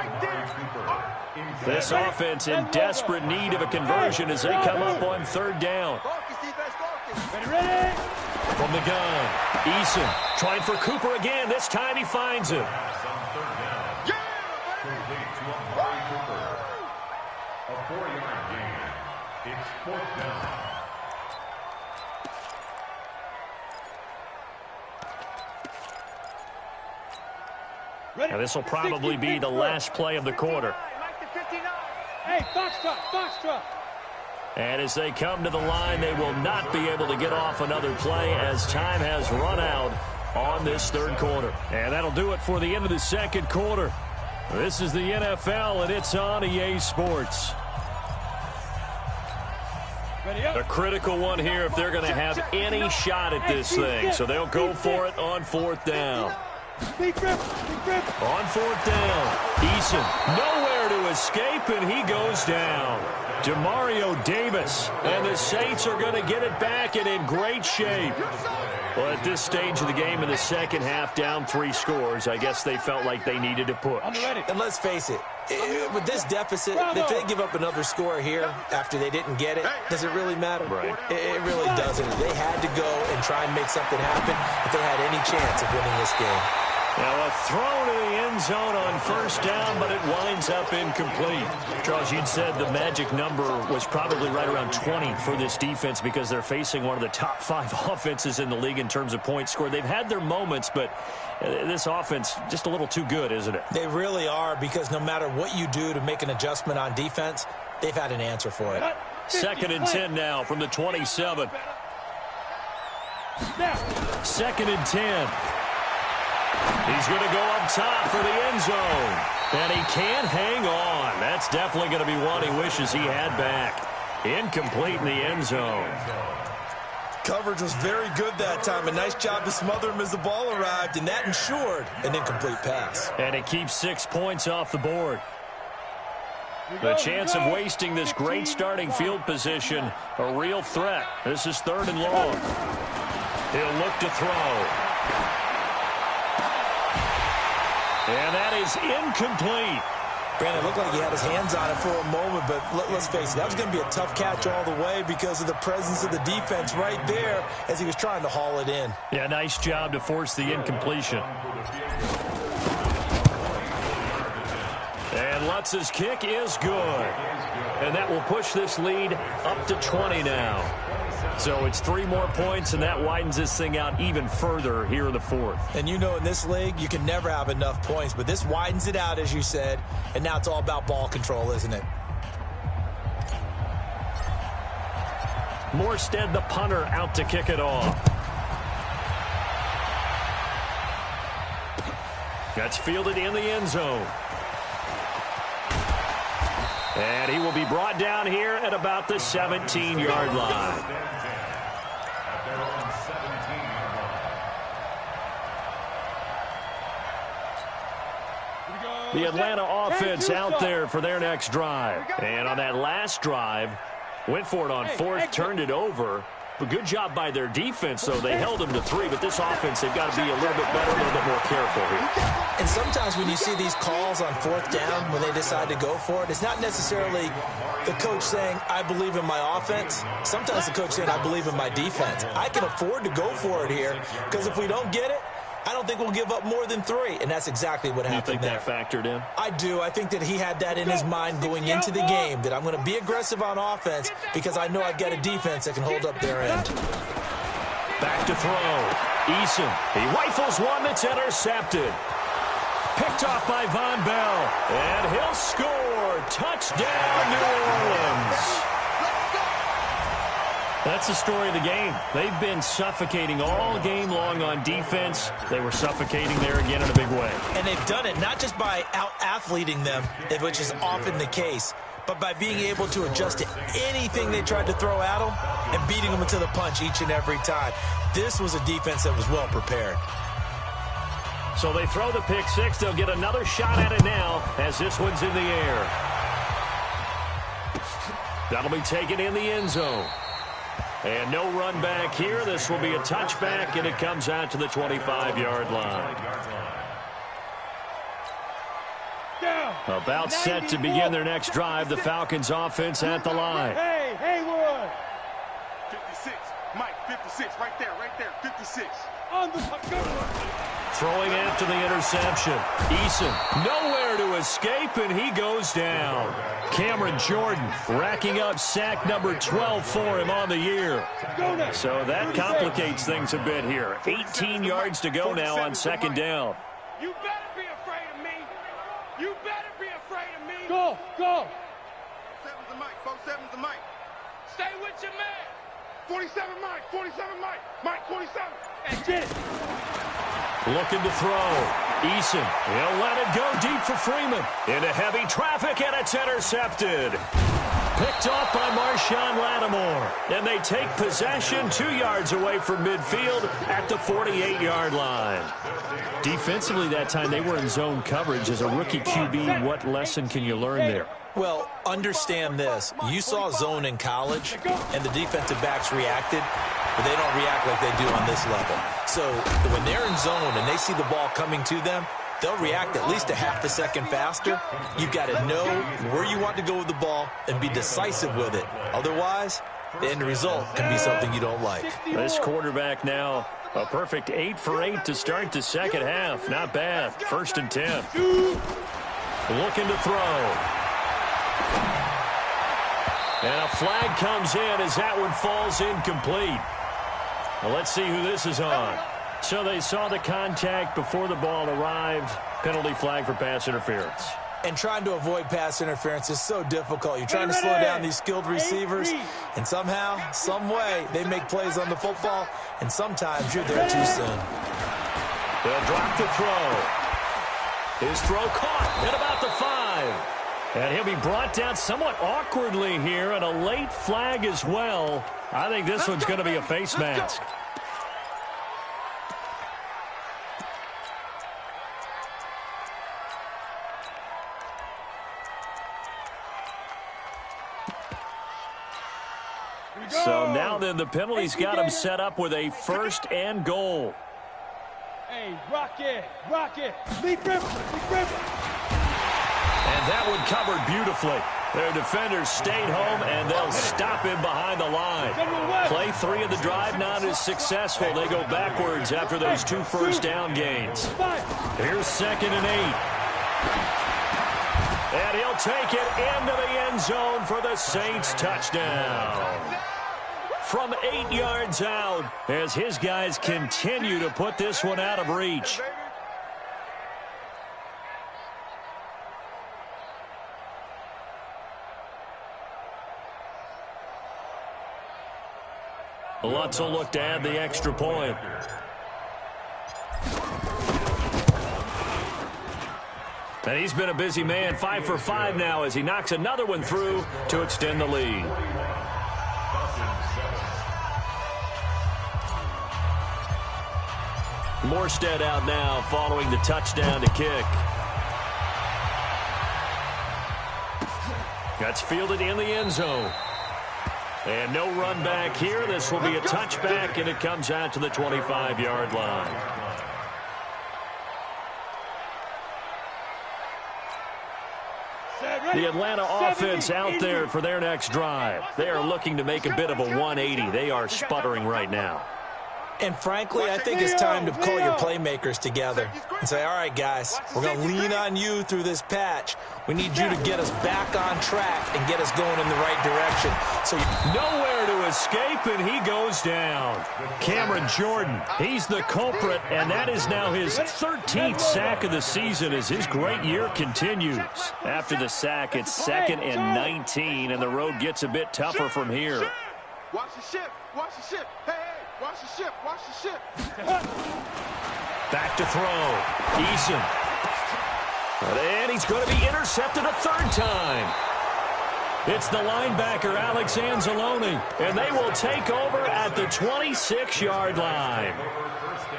This offense in desperate need of a conversion as they come up on 3rd down. From the gun, Eason trying for Cooper again. This time he finds him. A 4-yard gain. It's 4th down. And this will probably be the last play of the quarter. Hey, Foxtrot. And as they come to the line, they will not be able to get off another play as time has run out on this third quarter. And that'll do it for the end of the second quarter. This is the NFL, and it's on EA Sports. A critical one here if they're going to have any shot at this thing. So they'll go for it on 4th down. Big grip. On fourth down, Eason nowhere to escape, and he goes down. Demario Davis, and the Saints are going to get it back and in great shape. Well, at this stage of the game in the second half, down 3 scores, I guess they felt like they needed to push. And let's face it, with this deficit, if they give up another score here after they didn't get it, does it really matter? Right. It really doesn't. They had to go and try and make something happen if they had any chance of winning this game. Now a throw to the end zone on first down, but it winds up incomplete. Charles, you'd said the magic number was probably right around 20 for this defense because they're facing one of the top 5 offenses in the league in terms of points scored. They've had their moments, but this offense just a little too good, isn't it? They really are, because no matter what you do to make an adjustment on defense, they've had an answer for it. 2nd and 10 now from the 27. 2nd and 10. He's going to go up top for the end zone. And he can't hang on. That's definitely going to be one he wishes he had back. Incomplete in the end zone. Coverage was very good that time. A nice job to smother him as the ball arrived, and that ensured an incomplete pass. And it keeps 6 points off the board. The chance of wasting this great starting field position, a real threat. This is 3rd and long. He'll look to throw. And that is incomplete. Brandon, it looked like he had his hands on it for a moment, but let's face it, that was going to be a tough catch all the way because of the presence of the defense right there as he was trying to haul it in. Yeah, nice job to force the incompletion. And Lutz's kick is good. And that will push this lead up to 20 now. So it's 3 more points, and that widens this thing out even further here in the 4th. And you know in this league, you can never have enough points, but this widens it out, as you said, and now it's all about ball control, isn't it? Morstead, the punter, out to kick it off. That's fielded in the end zone. And he will be brought down here at about the 17-yard line. The Atlanta offense out there for their next drive. And on that last drive, went for it on 4th, turned it over. But good job by their defense, though. They held them to 3, but this offense, they've got to be a little bit better, a little bit more careful here. And sometimes when you see these calls on 4th down, when they decide to go for it, it's not necessarily the coach saying, I believe in my offense. Sometimes the coach saying, I believe in my defense. I can afford to go for it here, because if we don't get it, I don't think we'll give up more than 3, and that's exactly what happened there. You think that factored in? I do. I think that he had that in his mind going into the game, that I'm going to be aggressive on offense because I know I've got a defense that can hold up their end. Back to throw. Eason. He rifles one that's intercepted. Picked off by Von Bell. And he'll score. Touchdown, New Orleans. That's the story of the game. They've been suffocating all game long on defense. They were suffocating there again in a big way. And they've done it not just by out-athleting them, which is often the case, but by being able to adjust to anything they tried to throw at them and beating them to the punch each and every time. This was a defense that was well prepared. So they throw the pick 6. They'll get another shot at it now as this one's in the air. That'll be taken in the end zone. And no run back here. This will be a touchback, and it comes out to the 25-yard line. About set to begin their next drive. The Falcons offense at the line. Hey, Haywood. 56. Mike, 56. Right there, 56. On the Throwing after the interception. Eason nowhere to escape, and he goes down. Cameron Jordan racking up sack number 12 for him on the year. So that complicates things a bit here. 18 yards to go now on 2nd down. You better be afraid of me. You better be afraid of me. Go. 7's the Mike. 47's the Mike. Stay with your man. 47 Mike. 47 Mike. Mike 47. Hey, get it. Looking to throw. Eason, he'll let it go deep for Freeman. Into heavy traffic, and it's intercepted. Picked off by Marshawn Lattimore. And they take possession 2 yards away from midfield at the 48-yard line. Defensively that time, they were in zone coverage. As a rookie QB, what lesson can you learn there? Well, understand this. You saw zone in college, and the defensive backs reacted, but they don't react like they do on this level. So when they're in zone and they see the ball coming to them, they'll react at least a half a second faster. You've got to know where you want to go with the ball and be decisive with it. Otherwise, the end result can be something you don't like. This quarterback now, a perfect 8 for 8 to start the second half. Not bad. 1st and 10. Looking to throw. And a flag comes in as that one falls incomplete. Well, let's see who this is on. So they saw the contact before the ball arrived. Penalty flag for pass interference. And trying to avoid pass interference is so difficult. You're trying to slow down these skilled receivers, and somehow, some way, they make plays on the football, and sometimes you're there too soon. They'll drop the throw. His throw caught at about the 5. And he'll be brought down somewhat awkwardly here, and a late flag as well. I think this one's going to be a face mask. So now then the penalty's got him set up with a 1st and goal. Hey, rock it, lead river. And that one covered beautifully. Their defenders stayed home, and they'll stop him behind the line. Play 3 of the drive not as successful. They go backwards after those 2 first down gains. Here's 2nd and 8. And he'll take it into the end zone for the Saints touchdown. From 8 yards out as his guys continue to put this one out of reach. Lutz will look to add the extra point. And he's been a busy man, 5 for 5 now as he knocks another one through to extend the lead. Morstead out now following the touchdown to kick. That's fielded in the end zone. And no run back here. This will be a touchback, and it comes out to the 25-yard line. The Atlanta offense out there for their next drive. They are looking to make a bit of a 180. They are sputtering right now. And frankly, I think it's time to call your playmakers together and say, all right, guys, we're going to lean on you through this patch. We need you to get us back on track and get us going in the right direction. So nowhere to escape, and he goes down. Cameron Jordan, he's the culprit, and that is now his 13th sack of the season as his great year continues. After the sack, it's 2nd and 19, and the road gets a bit tougher from here. Watch the ship. Watch the ship. Hey, watch the ship. Watch the ship. Back to throw. Eason. And he's going to be intercepted a 3rd time. It's the linebacker, Alex Anzalone, and they will take over at the 26-yard line.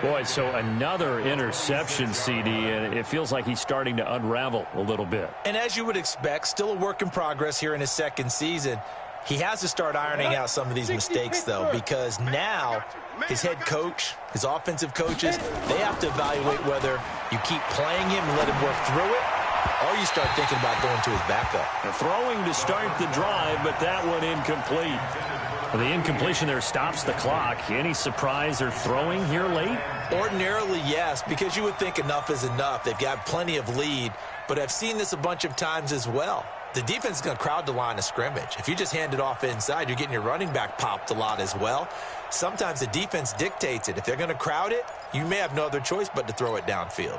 Boy, so another interception, CD, and it feels like he's starting to unravel a little bit. And as you would expect, still a work in progress here in his 2nd season. He has to start ironing out some of these mistakes, though, because now his head coach, his offensive coaches, they have to evaluate whether you keep playing him and let him work through it, or you start thinking about going to his backup. Throwing to start the drive, but that one incomplete. Well, the incompletion there stops the clock. Any surprise they're throwing here late? Ordinarily, yes, because you would think enough is enough. They've got plenty of lead, but I've seen this a bunch of times as well. The defense is going to crowd the line of scrimmage. If you just hand it off inside, you're getting your running back popped a lot as well. Sometimes the defense dictates it. If they're going to crowd it, you may have no other choice but to throw it downfield.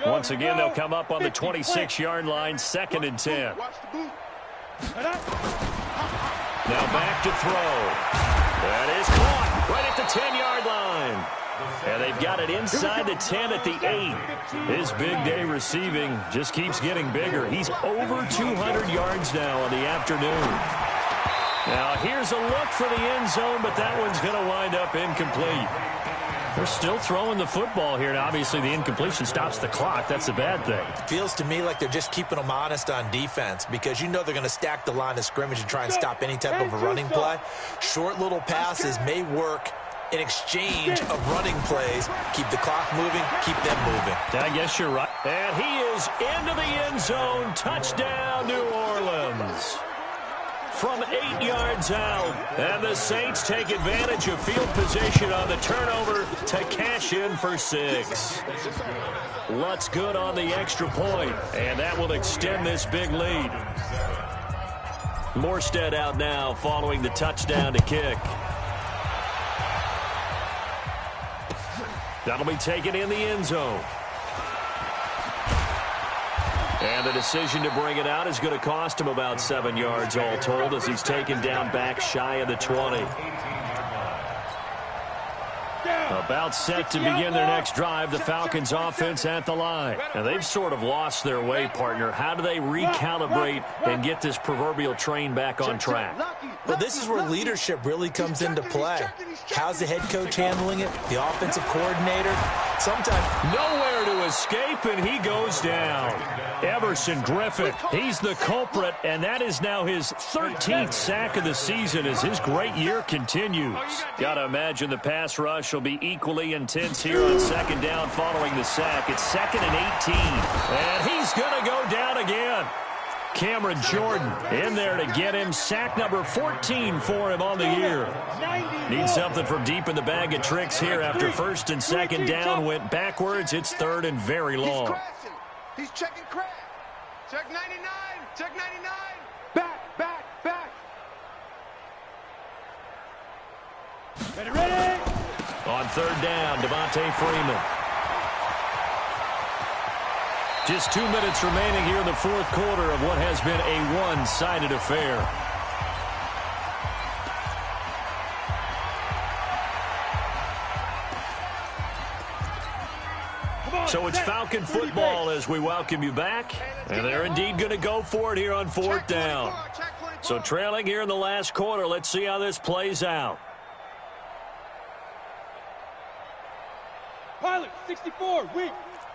Once again, they'll come up on the 26-yard line, 2nd and 10. Now back to throw. That is caught right at the 10-yard line. And they've got it inside the 10 at the 8. His big day receiving just keeps getting bigger. He's over 200 yards now on the afternoon. Now here's a look for the end zone, but that one's going to wind up incomplete. They're still throwing the football here. Now, obviously, the incompletion stops the clock. That's a bad thing. Feels to me like they're just keeping them honest on defense because you know they're going to stack the line of scrimmage and try and stop any type of a running play. Short little passes may work in exchange of running plays. Keep the clock moving, keep them moving. I guess you're right. And he is into the end zone. Touchdown, New Orleans. From 8 yards out, and the Saints take advantage of field position on the turnover to cash in for 6. Lutz good on the extra point, and that will extend this big lead. Morstead out now following the touchdown to kick. That'll be taken in the end zone. And the decision to bring it out is going to cost him about 7 yards all told as he's taken down back shy of the 20. About set to begin their next drive, the Falcons offense at the line. And they've sort of lost their way, partner. How do they recalibrate and get this proverbial train back on track? Well, this is where leadership really comes into play. How's the head coach handling it? The offensive coordinator? Sometimes nowhere to escape, and he goes down. Everson Griffin, he's the culprit, and that is now his 13th sack of the season as his great year continues. Got to imagine the pass rush will be equally intense here on second down following the sack. It's 2nd and 18, and he's going to go down again. Cameron Jordan in there to get him. Sack number 14 for him on the year. Needs something from deep in the bag of tricks here after first and second down went backwards. It's 3rd and very long. He's checking crack. Check 99. Check 99. Back, back, back. Ready, ready. On 3rd down, Devontae Freeman. Just 2 minutes remaining here in the 4th quarter of what has been a one-sided affair. So it's Falcon football as we welcome you back. And they're indeed going to go for it here on 4th down. So trailing here in the last quarter. Let's see how this plays out. Pilot, 64, weak.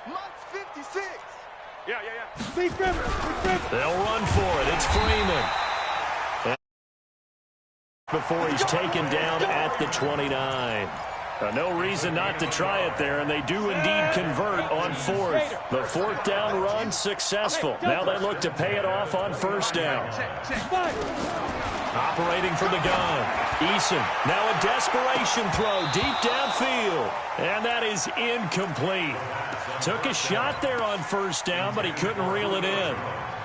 Months 56. Yeah. Big River. They'll run for it. It's Freeman. Before he's taken down at the 29. No reason not to try it there, and they do indeed convert on 4th. The 4th down run successful. Now they look to pay it off on 1st down. Operating from the gun. Eason, now a desperation throw deep downfield. And that is incomplete. Took a shot there on 1st down, but he couldn't reel it in.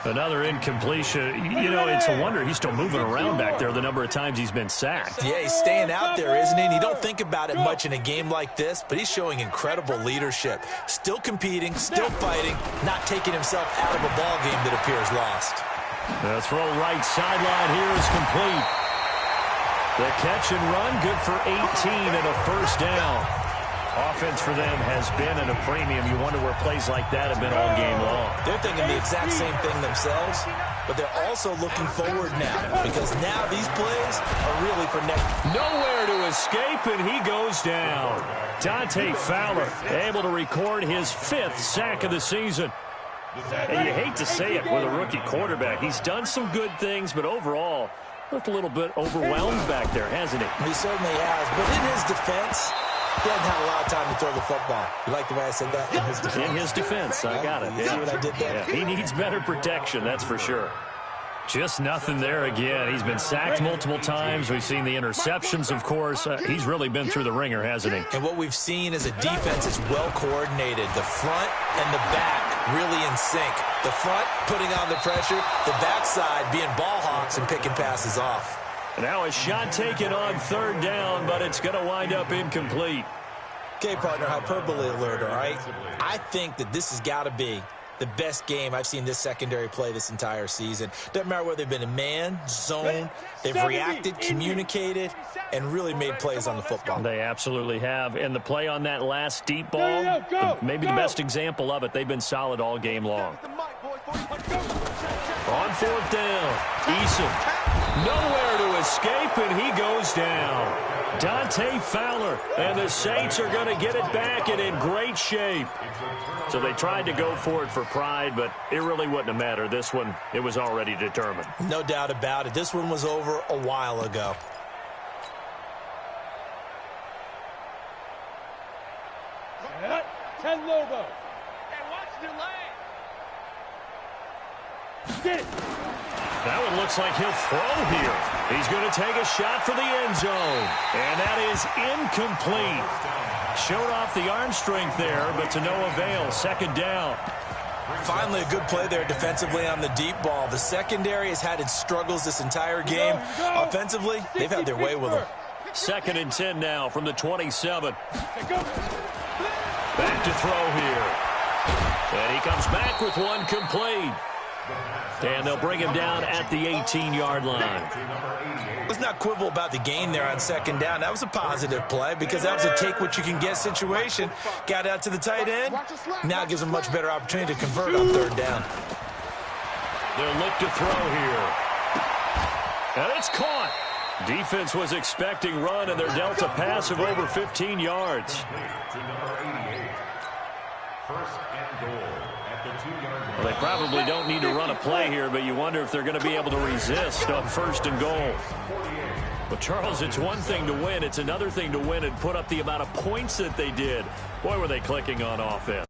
Another incompletion. You know, it's a wonder he's still moving around back there the number of times he's been sacked. Yeah, he's staying out there, isn't he? And you don't think about it much in a game like this, but he's showing incredible leadership. Still competing, still fighting, not taking himself out of a ball game that appears lost. The throw right sideline here is complete. The catch and run, good for 18 and a 1st down. Offense for them has been at a premium. You wonder where plays like that have been all game long. They're thinking the exact same thing themselves, but they're also looking forward now because now these plays are really for next. Nowhere to escape, and he goes down. Dante Fowler able to record his 5th sack of the season. And you hate to say it with a rookie quarterback. He's done some good things, but overall, looked a little bit overwhelmed back there, hasn't he? He certainly has, but in his defense, he hasn't had a lot of time to throw the football. You like the way I said that? In his defense, I got it. See what I did there? Yeah, he needs better protection, that's for sure. Just nothing there again. He's been sacked multiple times. We've seen the interceptions, of course. He's really been through the ringer, hasn't he? And what we've seen is a defense that's well coordinated. The front and the back really in sync. The front putting on the pressure, the backside being ball hawks and picking passes off. Now a shot taken on 3rd down, but it's going to wind up incomplete. Okay, partner, hyperbole alert, all right? I think that this has got to be the best game I've seen this secondary play this entire season. Doesn't matter whether they've been in man, zone, they've reacted, communicated, and really made plays on the football. They absolutely have. And the play on that last deep ball, maybe the best example of it, they've been solid all game long. On fourth down, Eason nowhere to escape, and he goes down. Dante Fowler, and the Saints are going to get it back and in great shape. So they tried to go for it for pride, but it really wouldn't have mattered. This one, it was already determined. No doubt about it. This one was over a while ago. Ted Lobo. And watch your leg. Get it. That one looks like he'll throw here. He's going to take a shot for the end zone. And that is incomplete. Showed off the arm strength there, but to no avail. Second down. Finally, a good play there defensively on the deep ball. The secondary has had its struggles this entire game. Offensively, they've had their way with them. Second and 10 now from the 27. Back to throw here. And he comes back with one complete. And they'll bring him down at the 18-yard line. Let's not quibble about the gain there on second down. That was a positive play because that was a take-what-you-can-get situation. Got out to the tight end. Now it gives them a much better opportunity to convert on third down. They'll look to throw here. And it's caught. Defense was expecting run, and they're dealt a pass of over 15 yards. First and goal at the 2-yard line. Well, they probably don't need to run a play here, but you wonder if they're going to be able to resist on first and goal. But, Charles, it's one thing to win. It's another thing to win and put up the amount of points that they did. Boy, were they clicking on offense.